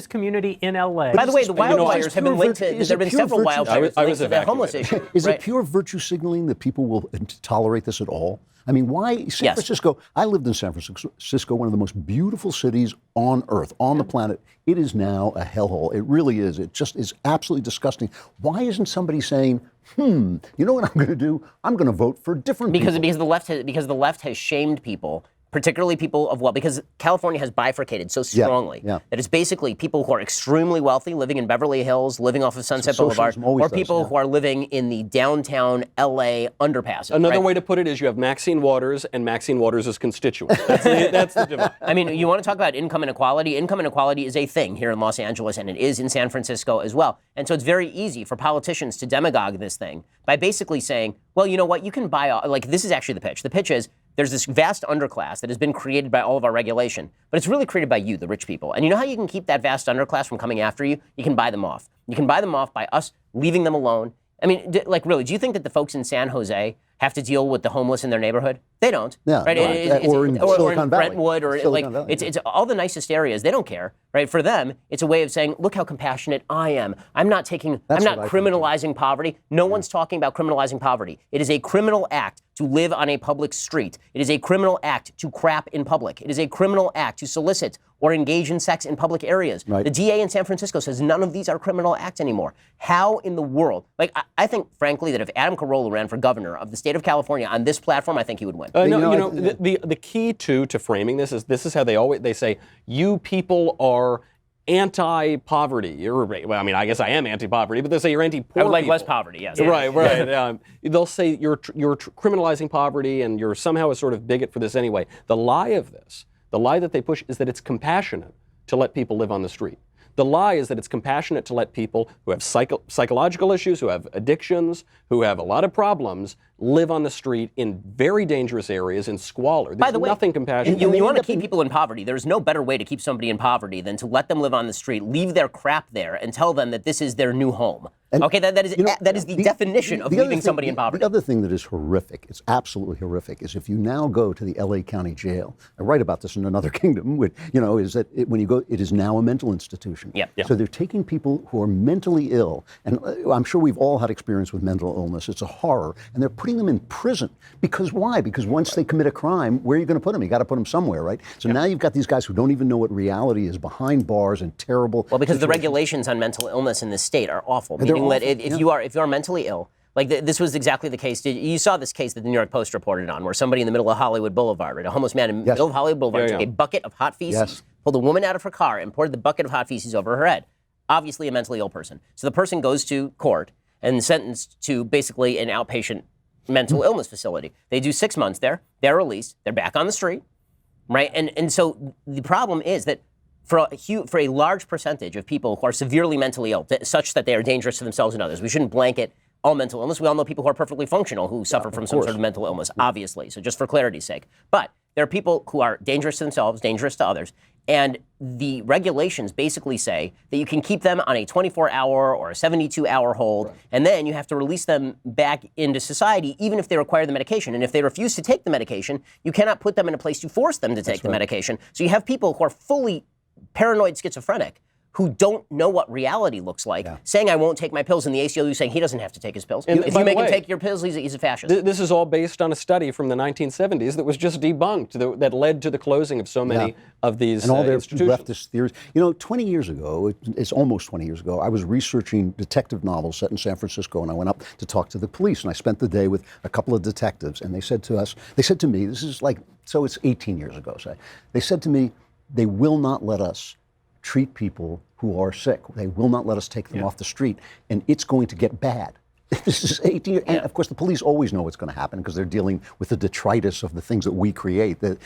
community in LA. By the way, the wildfires have been linked to. There have been several wildfires linked to the homeless issue. Is it pure virtue signaling that people will tolerate this at all? I mean, why San Francisco? I lived in San Francisco, one of the most beautiful cities on Earth, on the planet. It is now a hellhole. It really is. It just is absolutely disgusting. Why isn't somebody saying, you know what I'm going to do? I'm going to vote for different people. Because the left has shamed people, particularly people of wealth, because California has bifurcated so strongly that it's basically people who are extremely wealthy, living in Beverly Hills, living off of Sunset Boulevard, or people who are living in the downtown LA underpasses. Another way to put it is you have Maxine Waters and Maxine Waters' constituents. That's the divide. I mean, you want to talk about income inequality? Income inequality is a thing here in Los Angeles, and it is in San Francisco as well. And so it's very easy for politicians to demagogue this thing by basically saying, well, you know what, you can buy, like, this is actually the pitch. The pitch is, there's this vast underclass that has been created by all of our regulation, but it's really created by you, the rich people. And you know how you can keep that vast underclass from coming after you? You can buy them off. You can buy them off by us leaving them alone. I mean, really, do you think that the folks in San Jose have to deal with the homeless in their neighborhood? They don't. Yeah, right? or in Silicon Valley. Brentwood, or Silicon Valley, it's all the nicest areas. They don't care, right? For them, it's a way of saying, look how compassionate I am. I'm not criminalizing poverty. No one's talking about criminalizing poverty. It is a criminal act to live on a public street. It is a criminal act to crap in public. It is a criminal act to solicit or engage in sex in public areas. Right. The DA in San Francisco says none of these are criminal acts anymore. How in the world? Like, I think, frankly, that if Adam Carolla ran for governor of the state of California on this platform, I think he would win. The key to framing this is how they say, you people are anti-poverty. Well, I mean, I guess I am anti-poverty, but they say you're anti-poor. I would like people. less poverty, yes. Right. They'll say you're criminalizing poverty and you're somehow a sort of bigot for this anyway. The lie of this, the lie that they push, is that it's compassionate to let people live on the street. The lie is that it's compassionate to let people who have psychological issues, who have addictions, who have a lot of problems, live on the street in very dangerous areas in squalor. There's By the way, nothing compassionate. You want to keep people in poverty. There's no better way to keep somebody in poverty than to let them live on the street, leave their crap there, and tell them that this is their new home. Okay, that is the definition of leaving somebody in poverty. The other thing that is horrific, it's absolutely horrific, is if you now go to the LA County Jail. I write about this in Another Kingdom, which, is that when you go, it is now a mental institution. Yep. So they're taking people who are mentally ill, and I'm sure we've all had experience with mental illness. It's a horror, and they're putting them in prison. Because why? Because once they commit a crime, where are you going to put them? You got to put them somewhere, right? So now you've got these guys who don't even know what reality is behind bars and terrible. Well, because situations. the regulations on mental illness in this state are awful. Meaning that if you are mentally ill, like this was exactly the case. You saw this case that the New York Post reported on, where somebody in the middle of Hollywood Boulevard, right, a homeless man in the middle of Hollywood Boulevard, took a bucket of hot feces, pulled a woman out of her car, and poured the bucket of hot feces over her head. Obviously a mentally ill person. So the person goes to court and sentenced to basically an outpatient mental illness facility. They do 6 months there. They're released. They're back on the street, right? And so the problem is that for a large percentage of people who are severely mentally ill, such that they are dangerous to themselves and others, we shouldn't blanket all mental illness. We all know people who are perfectly functional who suffer from some sort of mental illness, obviously. So just for clarity's sake. But there are people who are dangerous to themselves, dangerous to others. And the regulations basically say that you can keep them on a 24-hour or a 72-hour hold, and then you have to release them back into society, even if they require the medication. And if they refuse to take the medication, you cannot put them in a place to force them to take the medication. So you have people who are fully paranoid schizophrenic who don't know what reality looks like, saying, I won't take my pills, and the ACLU saying he doesn't have to take his pills. If you make him take your pills, he's a fascist. This is all based on a study from the 1970s that was just debunked, that led to the closing of so many of these and all their institutions. leftist theories. 20 years ago, it's almost 20 years ago, I was researching detective novels set in San Francisco, and I went up to talk to the police, and I spent the day with a couple of detectives, and they said to me, this is like, so it's 18 years ago, say. They said to me, they will not let us treat people who are sick. They will not let us take them off the street, and it's going to get bad. This is 18 years, and of course the police always know what's going to happen because they're dealing with the detritus of the things that we create, the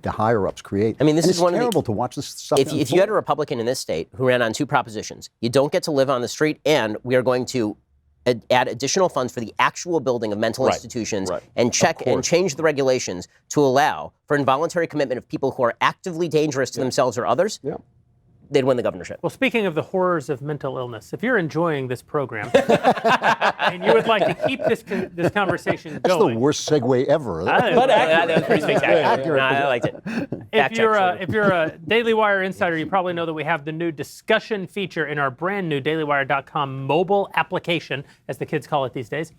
higher-ups create. I mean, this and is it's one terrible of the, to watch this stuff. If you had a Republican in this state who ran on two propositions, you don't get to live on the street, and we are going to add additional funds for the actual building of mental institutions and change the regulations to allow for involuntary commitment of people who are actively dangerous to themselves or others, they'd win the governorship. Well, speaking of the horrors of mental illness, if you're enjoying this program and you would like to keep this conversation That's going. That's the worst segue ever. That was pretty spectacular. I liked it. If you're a Daily Wire insider, you probably know that we have the new discussion feature in our brand new dailywire.com mobile application, as the kids call it these days.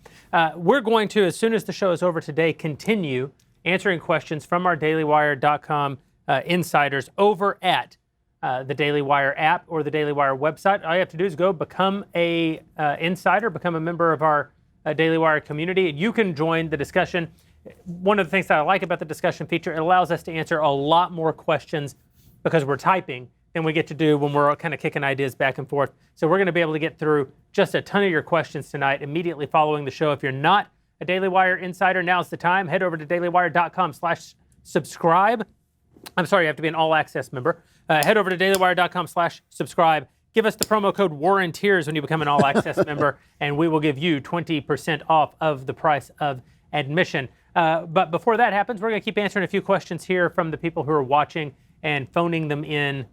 We're going to, as soon as the show is over today, continue answering questions from our dailywire.com insiders over at the Daily Wire app or the Daily Wire website. All you have to do is go become a insider, become a member of our Daily Wire community. You can join the discussion. One of the things that I like about the discussion feature, it allows us to answer a lot more questions because we're typing than we get to do when we're kind of kicking ideas back and forth. So we're going to be able to get through just a ton of your questions tonight immediately following the show. If you're not a Daily Wire insider, now's the time. Head over to dailywire.com/subscribe. I'm sorry, you have to be an all-access member. Head over to dailywire.com/subscribe. Give us the promo code WARRANTEERS when you become an all-access member, and we will give you 20% off of the price of admission. But before that happens, we're going to keep answering a few questions here from the people who are watching and phoning them in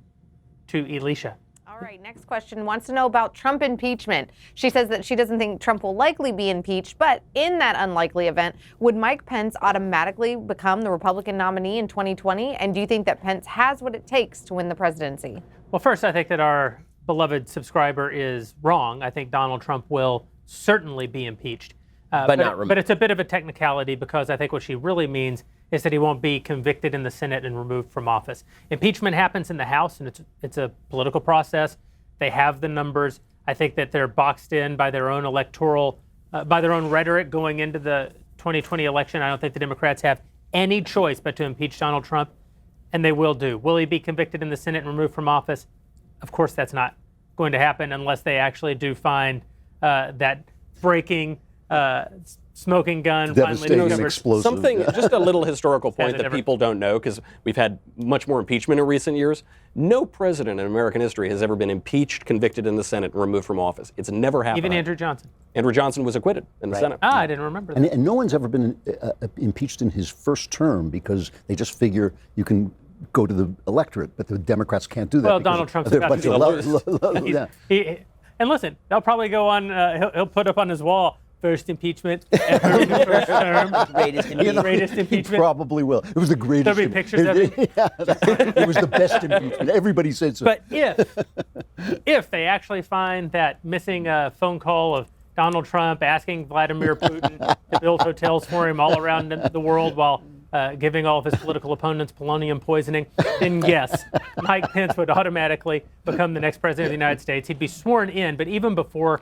to Elisha. All right, next question wants to know about Trump impeachment. She says that she doesn't think Trump will likely be impeached, but in that unlikely event, would Mike Pence automatically become the Republican nominee in 2020? And do you think that Pence has what it takes to win the presidency? Well, first, I think that our beloved subscriber is wrong. I think Donald Trump will certainly be impeached. But not removed. But it's a bit of a technicality because I think what she really means is that he won't be convicted in the Senate and removed from office. Impeachment happens in the House, and it's a political process. They have the numbers. I think that they're boxed in by their own electoral, by their own rhetoric going into the 2020 election. I don't think the Democrats have any choice but to impeach Donald Trump, and they will do. Will he be convicted in the Senate and removed from office? Of course, that's not going to happen unless they actually do find that breaking smoking gun finally Devastating, discovered. explosive. Something, just a little historical point they that never- people don't know, because we've had much more impeachment in recent years. No president in American history has ever been impeached, convicted in the Senate, and removed from office. It's never happened. Even Andrew Johnson. Andrew Johnson was acquitted in the Senate. I didn't remember that. And no one's ever been impeached in his first term because they just figure you can go to the electorate, but the Democrats can't do that. Well, because Donald Trump's they're a about bunch to of yeah. And listen, they'll probably go on, he'll put up on his wall, first impeachment, ever in the first term. Greatest impeachment. Greatest He impeachment. probably will. It was the greatest. There'll be pictures of it. Yeah, it was the best impeachment. Everybody said so. But if they actually find that missing phone call of Donald Trump asking Vladimir Putin to build hotels for him all around the world while giving all of his political opponents polonium poisoning, then yes, Mike Pence would automatically become the next president of the United States. He'd be sworn in, but even before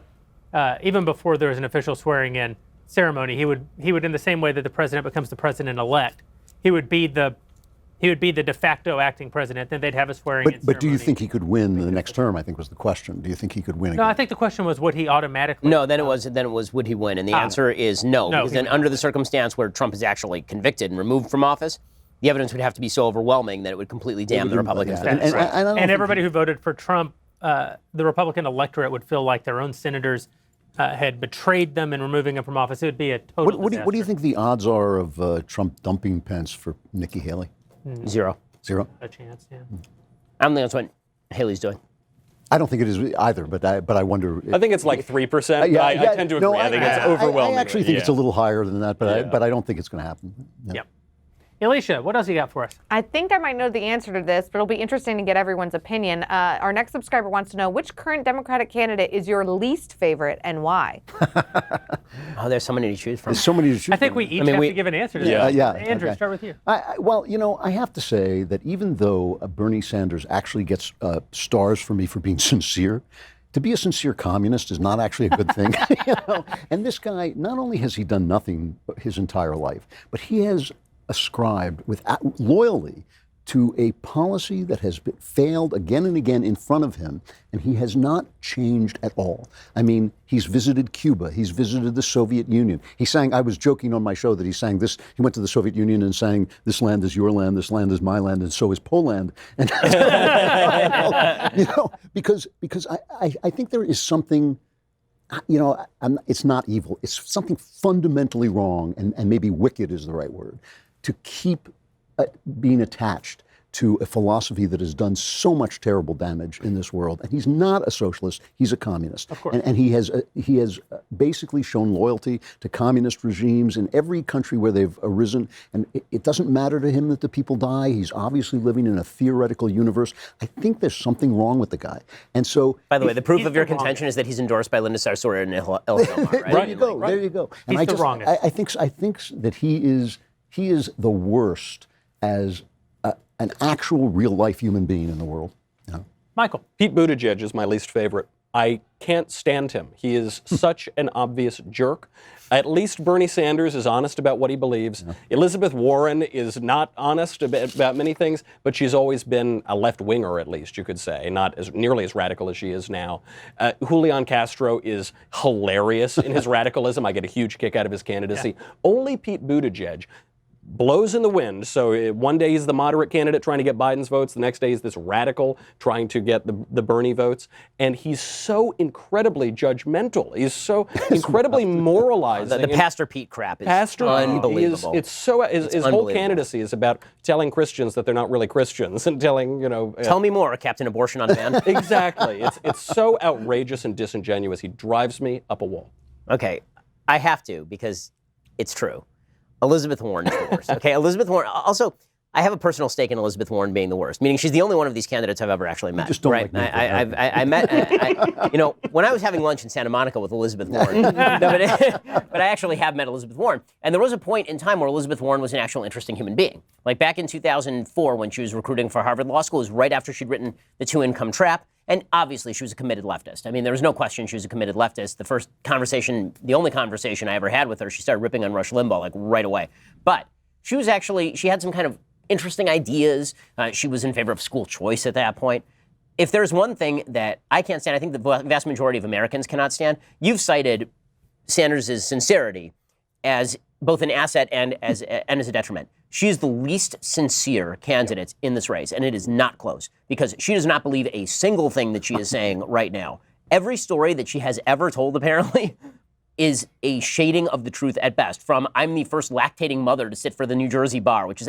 there was an official swearing in ceremony, he would in the same way that the president becomes the president-elect, he would be the de facto acting president. Then they'd have a swearing in ceremony. But do you think he could win the next term? I think was the question. Do you think he could win again? No, I think the question was, would he automatically? No, then it was would he win? And the answer is no, No, because he then would under not. the circumstance where Trump is actually convicted and removed from office, the evidence would have to be so overwhelming that it would completely damn the Republicans. yeah. to the strike. I don't think everybody who voted for Trump, the Republican electorate would feel like their own senators had betrayed them in removing him from office. It would be a total What do you think the odds are of Trump dumping Pence for Nikki Haley? Zero. Zero. a chance, yeah. I don't think that's what Haley's doing. I don't think it is either, but I wonder. I think it's like 3%. I tend to agree. No, I think it's overwhelming. I actually think it's a little higher than that, but I don't think it's going to happen. Yeah. Yep. Elisha, what else you got for us? I think I might know the answer to this, but it'll be interesting to get everyone's opinion. Our next subscriber wants to know which current Democratic candidate is your least favorite and why? Oh, there's so many to choose from. There's so many to choose I think from. we each have to give an answer to Yeah. that. Yeah, Andrew, okay. start with you. Well, I have to say that even though Bernie Sanders actually gets stars for me for being sincere, to be a sincere communist is not actually a good thing. And this guy, not only has he done nothing his entire life, but he has ascribed loyally to a policy that has failed again and again in front of him, and he has not changed at all. I mean, he's visited Cuba, he's visited the Soviet Union. He sang, I was joking on my show that he sang this, he went to the Soviet Union and sang, "This land is your land, this land is my land, and so is Poland." And because I think there is something, it's not evil, it's something fundamentally wrong, and maybe wicked is the right word, to keep being attached to a philosophy that has done so much terrible damage in this world. And he's not a socialist, he's a communist. Of course. And he has basically shown loyalty to communist regimes in every country where they've arisen. And it doesn't matter to him that the people die. He's obviously living in a theoretical universe. I think there's something wrong with the guy. And so, By the way, the proof he's of your the contention is that he's endorsed by Linda Sarsour and Ilhan Omar, right? there you go. There you go. And He's the wrongest. I think that he is the worst as an actual real life human being in the world. Michael. Pete Buttigieg is my least favorite. I can't stand him. He is such an obvious jerk. At least Bernie Sanders is honest about what he believes. Elizabeth Warren is not honest about many things, but she's always been a left-winger, at least, you could say, not as nearly as radical as she is now. Julian Castro is hilarious in his radicalism. I get a huge kick out of his candidacy. Only Pete Buttigieg blows in the wind. So one day he's the moderate candidate trying to get Biden's votes. The next day he's this radical trying to get the Bernie votes. And he's so incredibly judgmental. He's so incredibly moralizing. The Pastor Pete crap is unbelievable. His whole candidacy is about telling Christians that they're not really Christians and telling, Tell me more, Captain Abortion on Demand. Exactly. It's so outrageous and disingenuous. He drives me up a wall. Okay, I have to because it's true. Elizabeth Warren is the worst. Okay, Elizabeth Warren. Also, I have a personal stake in Elizabeth Warren being the worst, meaning she's the only one of these candidates I've ever actually met. You just don't right? like I met, when I was having lunch in Santa Monica with Elizabeth Warren, but I actually have met Elizabeth Warren. And there was a point in time where Elizabeth Warren was an actual interesting human being. Like back in 2004 when she was recruiting for Harvard Law School, it was right after she'd written The Two-Income Trap. And obviously she was a committed leftist. I mean, there was no question she was a committed leftist. The only conversation I ever had with her, she started ripping on Rush Limbaugh like right away. But she had some kind of interesting ideas. She was in favor of school choice at that point. If there's one thing that I can't stand, I think the vast majority of Americans cannot stand, you've cited Sanders' sincerity as both an asset and as a detriment. She is the least sincere candidate in this race, and it is not close because she does not believe a single thing that she is saying right now. Every story that she has ever told, apparently, is a shading of the truth at best. From I'm the first lactating mother to sit for the New Jersey bar, which is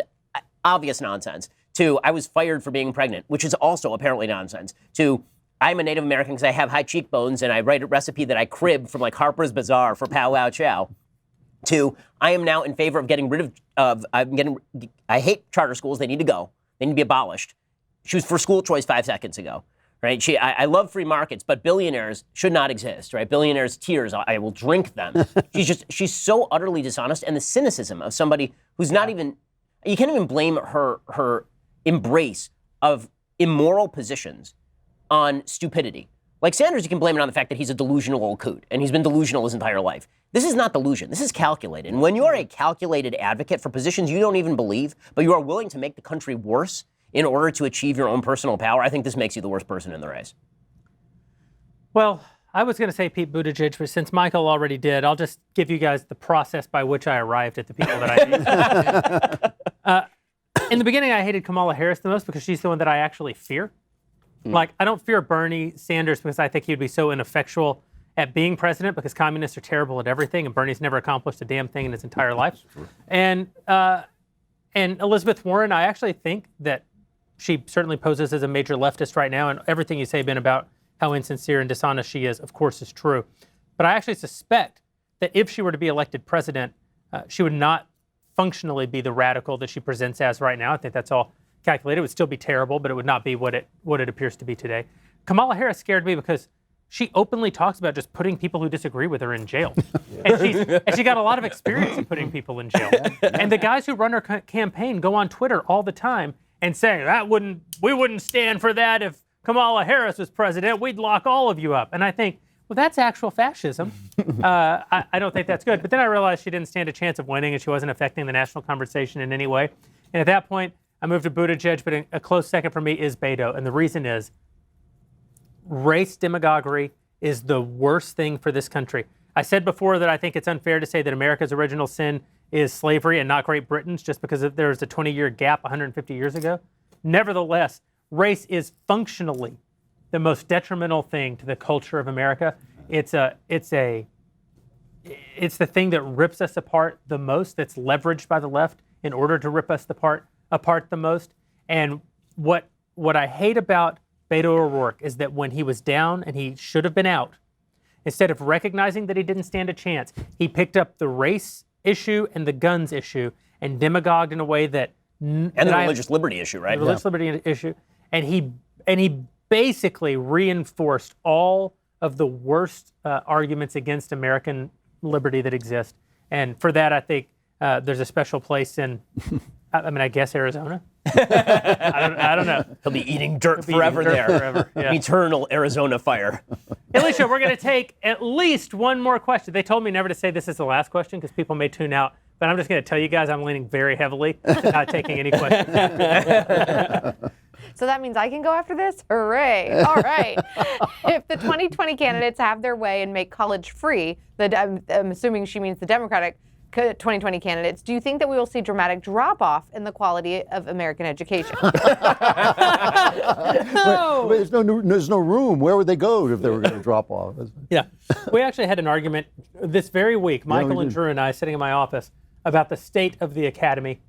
obvious nonsense, to I was fired for being pregnant, which is also apparently nonsense, to I'm a Native American because I have high cheekbones and I write a recipe that I crib from like Harper's Bazaar for Pow Wow Chow, to I am now in favor of getting rid of, I hate charter schools, they need to go, they need to be abolished. She was for school choice 5 seconds ago, right? I love free markets, but billionaires should not exist, right? Billionaires' tears, I will drink them. She's so utterly dishonest, and the cynicism of somebody who's not even, you can't even blame her embrace of immoral positions on stupidity. Like Sanders, you can blame it on the fact that he's a delusional old coot, and he's been delusional his entire life. This is not delusion. This is calculated. And when you are a calculated advocate for positions you don't even believe, but you are willing to make the country worse in order to achieve your own personal power, I think this makes you the worst person in the race. Well, I was going to say Pete Buttigieg, but since Michael already did, I'll just give you guys the process by which I arrived at the people that I hate. In the beginning, I hated Kamala Harris the most because she's the one that I actually fear. Like, I don't fear Bernie Sanders because I think he would be so ineffectual at being president because communists are terrible at everything, and Bernie's never accomplished a damn thing in his entire life. And Elizabeth Warren, I actually think that she certainly poses as a major leftist right now, and everything you say, Ben, about how insincere and dishonest she is, of course, is true. But I actually suspect that if she were to be elected president, she would not functionally be the radical that she presents as right now. I think that's all calculated. It would still be terrible, but it would not be what it appears to be today. Kamala Harris scared me because she openly talks about just putting people who disagree with her in jail. And she got a lot of experience in putting people in jail. And the guys who run her campaign go on Twitter all the time and say, we wouldn't stand for that if Kamala Harris was president. We'd lock all of you up. And I think, well, that's actual fascism. I don't think that's good. But then I realized she didn't stand a chance of winning and she wasn't affecting the national conversation in any way. And at that point, I moved to Buttigieg, but a close second for me is Beto. And the reason is race demagoguery is the worst thing for this country. I said before that I think it's unfair to say that America's original sin is slavery and not Great Britain's just because there's a 20-year gap 150 years ago. Nevertheless, race is functionally the most detrimental thing to the culture of America. It's the thing that rips us apart the most, that's leveraged by the left in order to rip us apart the most. And what I hate about Beto O'Rourke is that when he was down and he should have been out, instead of recognizing that he didn't stand a chance, he picked up the race issue and the guns issue and demagogued in a way that the religious liberty issue, right? The religious liberty issue, and he basically reinforced all of the worst arguments against American liberty that exist. And for that, I think there's a special place in, I guess Arizona. I don't know. He'll be eating dirt forever there. Forever, yeah. Eternal Arizona fire. Alicia, we're going to take at least one more question. They told me never to say this is the last question because people may tune out. But I'm just going to tell you guys I'm leaning very heavily to not taking any questions. So that means I can go after this? Hooray. All right. If the 2020 candidates have their way and make college free, I'm assuming she means the Democratic 2020 candidates, do you think that we will see dramatic drop-off in the quality of American education? But there's no room. Where would they go if they were going to drop off? Yeah. We actually had an argument this very week, Michael and Drew and I, sitting in my office, about the state of the academy.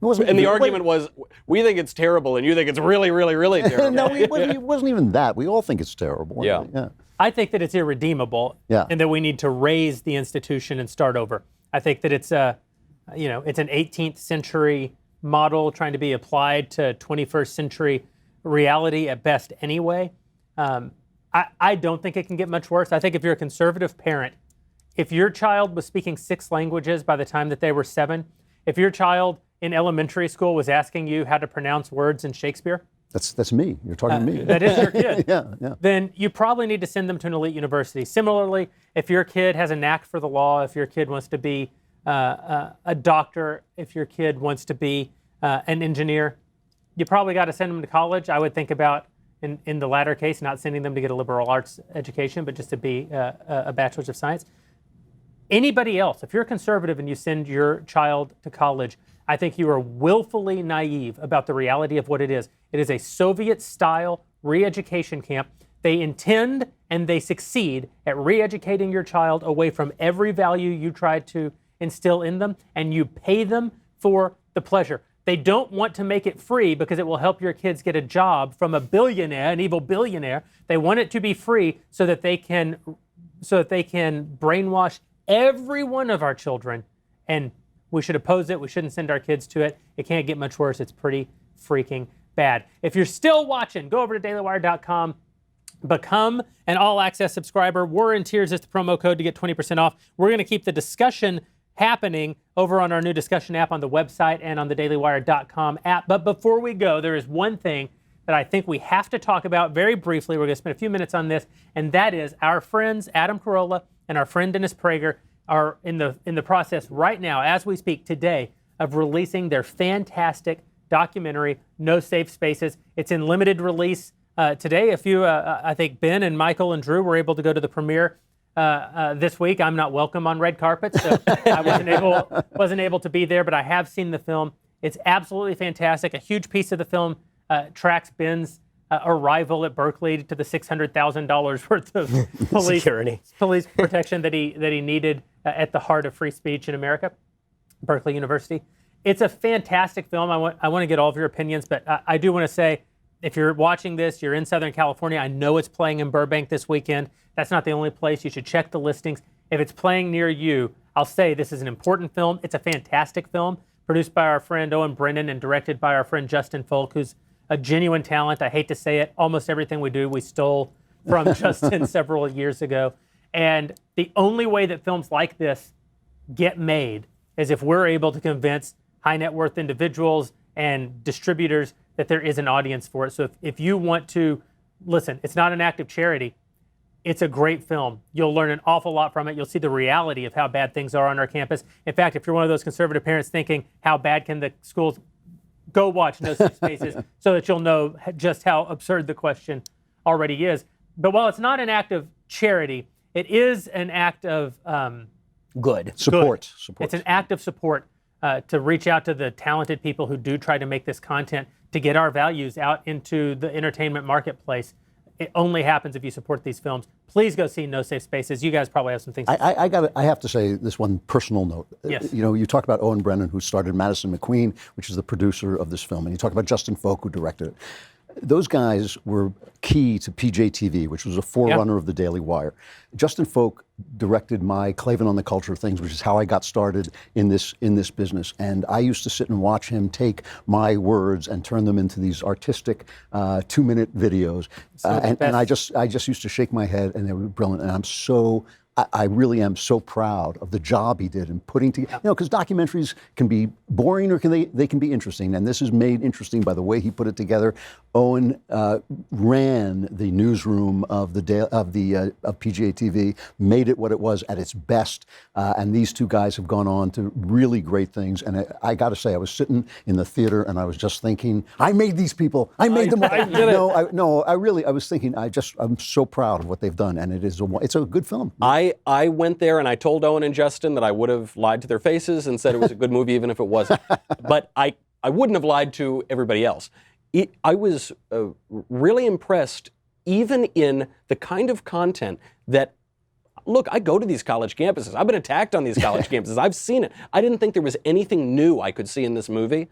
And the argument was, we think it's terrible, and you think it's really, really, really terrible. No, it wasn't even that. We all think it's terrible. Yeah. I think that it's irredeemable, and that we need to raise the institution and start over. I think that it's it's an 18th century model trying to be applied to 21st century reality at best anyway. I don't think it can get much worse. I think if you're a conservative parent, if your child was speaking 6 languages by the time that they were 7, if your child in elementary school was asking you how to pronounce words in Shakespeare, that's me. You're talking to me. that is your kid. Yeah. Then you probably need to send them to an elite university. Similarly, if your kid has a knack for the law, if your kid wants to be a doctor, if your kid wants to be an engineer, you probably got to send them to college. I would think about, in the latter case, not sending them to get a liberal arts education, but just to be a bachelor's of science. Anybody else, if you're a conservative and you send your child to college, I think you are willfully naive about the reality of what it is. It is a Soviet-style re-education camp. They intend and they succeed at re-educating your child away from every value you tried to instill in them, and you pay them for the pleasure. They don't want to make it free because it will help your kids get a job from a billionaire, an evil billionaire. They want it to be free so that they can brainwash every one of our children, and we should oppose it. We shouldn't send our kids to it. It can't get much worse. It's pretty freaking bad. If you're still watching, go over to dailywire.com, become an all-access subscriber. War and Tears is the promo code to get 20% off. We're going to keep the discussion happening over on our new discussion app on the website and on the dailywire.com app. But before we go, there is one thing that I think we have to talk about very briefly. We're going to spend a few minutes on this, and that is our friends Adam Carolla and our friend Dennis Prager are in the process right now, as we speak today, of releasing their fantastic documentary, No Safe Spaces. It's in limited release today. I think Ben and Michael and Drew were able to go to the premiere this week. I'm not welcome on red carpets, so I wasn't able to be there, but I have seen the film. It's absolutely fantastic. A huge piece of the film tracks Ben's arrival at Berkeley to the $600,000 worth of police protection that he needed at the heart of free speech in America, Berkeley University. It's a fantastic film. I want to get all of your opinions, but I do want to say, if you're watching this, you're in Southern California, I know it's playing in Burbank this weekend. That's not the only place. You should check the listings. If it's playing near you, I'll say this is an important film. It's a fantastic film, produced by our friend Owen Brennan and directed by our friend Justin Folk, who's a genuine talent. I hate to say it. Almost everything we do, we stole from Justin several years ago. And the only way that films like this get made is if we're able to convince high net worth individuals and distributors that there is an audience for it. So if you want to listen, it's not an act of charity. It's a great film. You'll learn an awful lot from it. You'll see the reality of how bad things are on our campus. In fact, if you're one of those conservative parents thinking, how bad can the schools, go watch No Safe Spaces so that you'll know just how absurd the question already is. But while it's not an act of charity, it is an act of support. It's an act of support to reach out to the talented people who do try to make this content to get our values out into the entertainment marketplace. It only happens if you support these films. Please go see No Safe Spaces. You guys probably have some things to say. I have to say this one personal note. Yes. You talk about Owen Brennan, who started Madison McQueen, which is the producer of this film, and you talk about Justin Folk, who directed it. Those guys were key to PJTV, which was a forerunner of the Daily Wire. Justin Folk directed my Klavan on the Culture of Things, which is how I got started in this business. And I used to sit and watch him take my words and turn them into these artistic 2-minute videos. And I just used to shake my head, and they were brilliant. And I really am so proud of the job he did in putting together, because documentaries can be boring or they can be interesting, and this is made interesting by the way he put it together. Owen ran the newsroom of PGA TV, made it what it was at its best, and these two guys have gone on to really great things. And I got to say, I was sitting in the theater and I was just thinking, I made these people. I made them. I was thinking, I'm so proud of what they've done, and it's a good film. I went there and I told Owen and Justin that I would have lied to their faces and said it was a good movie even if it wasn't. But I wouldn't have lied to everybody else. I was really impressed even in the kind of content that, look, I go to these college campuses. I've been attacked on these college campuses. I've seen it. I didn't think there was anything new I could see in this movie.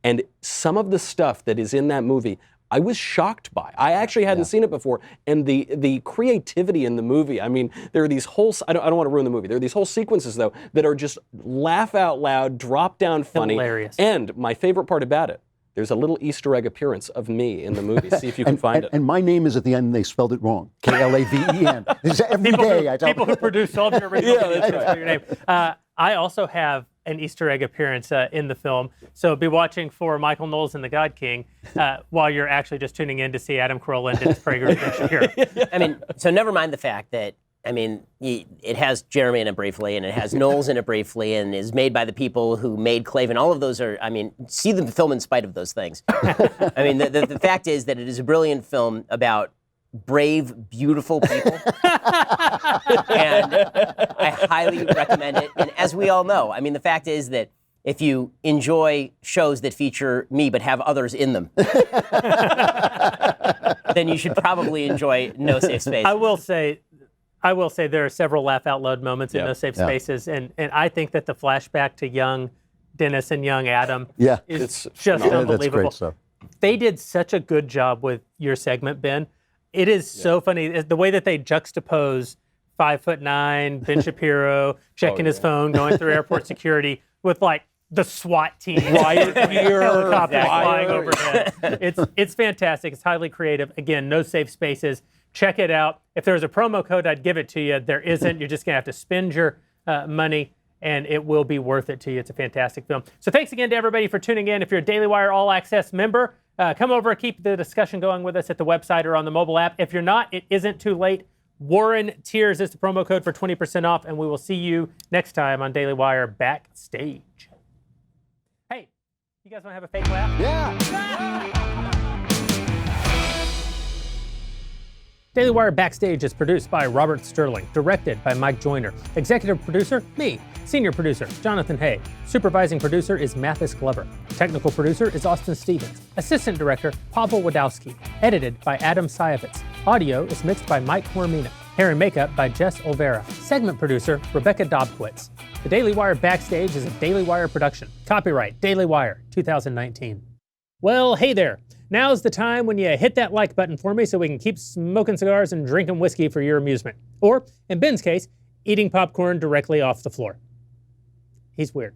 And some of the stuff that is in that movie, I was shocked by. I actually hadn't seen it before. And the creativity in the movie, I mean, there are these whole, I don't want to ruin the movie. There are these whole sequences, though, that are just laugh out loud, drop down funny. Hilarious. And my favorite part about it, there's a little Easter egg appearance of me in the movie. See if you can find it. And my name is at the end, they spelled it wrong. Klaven. Every day I tell people who produce all of your original videos spell your name. I also have an Easter egg appearance in the film. So be watching for Michael Knowles and the God King while you're actually just tuning in to see Adam Carolla and Dennis Prager and Ben Shapiro. I mean, so never mind the fact that, I mean, it has Jeremy in it briefly, and it has Knowles in it briefly, and is made by the people who made Klavan. All of those are, I mean, see the film in spite of those things. I mean, the fact is that it is a brilliant film about brave, beautiful people. And I highly recommend it. And as we all know, I mean, the fact is that if you enjoy shows that feature me but have others in them, then you should probably enjoy No Safe Space. I will say there are several laugh out loud moments in those safe spaces, and I think that the flashback to young Dennis and young Adam is just unbelievable. That's great stuff. They did such a good job with your segment, Ben. It is so funny the way that they juxtapose 5'9" Ben Shapiro checking his phone, going through airport security with like the SWAT team, helicopters flying overhead. It's fantastic. It's highly creative. Again, No Safe Spaces. Check it out. If there was a promo code, I'd give it to you. There isn't. You're just going to have to spend your money, and it will be worth it to you. It's a fantastic film. So thanks again to everybody for tuning in. If you're a Daily Wire All Access member, come over and keep the discussion going with us at the website or on the mobile app. If you're not, it isn't too late. Warren Tears is the promo code for 20% off, and we will see you next time on Daily Wire Backstage. Hey, you guys want to have a fake laugh? Yeah. Daily Wire Backstage is produced by Robert Sterling, directed by Mike Joyner, executive producer, me, senior producer, Jonathan Hay, supervising producer is Mathis Glover, technical producer is Austin Stevens, assistant director, Pavel Wadowski, edited by Adam Sayevitz, audio is mixed by Mike Coromina, hair and makeup by Jess Olvera, segment producer, Rebecca Dobkowitz. The Daily Wire Backstage is a Daily Wire production, copyright Daily Wire 2019. Well, hey there. Now's the time when you hit that like button for me so we can keep smoking cigars and drinking whiskey for your amusement. Or, in Ben's case, eating popcorn directly off the floor. He's weird.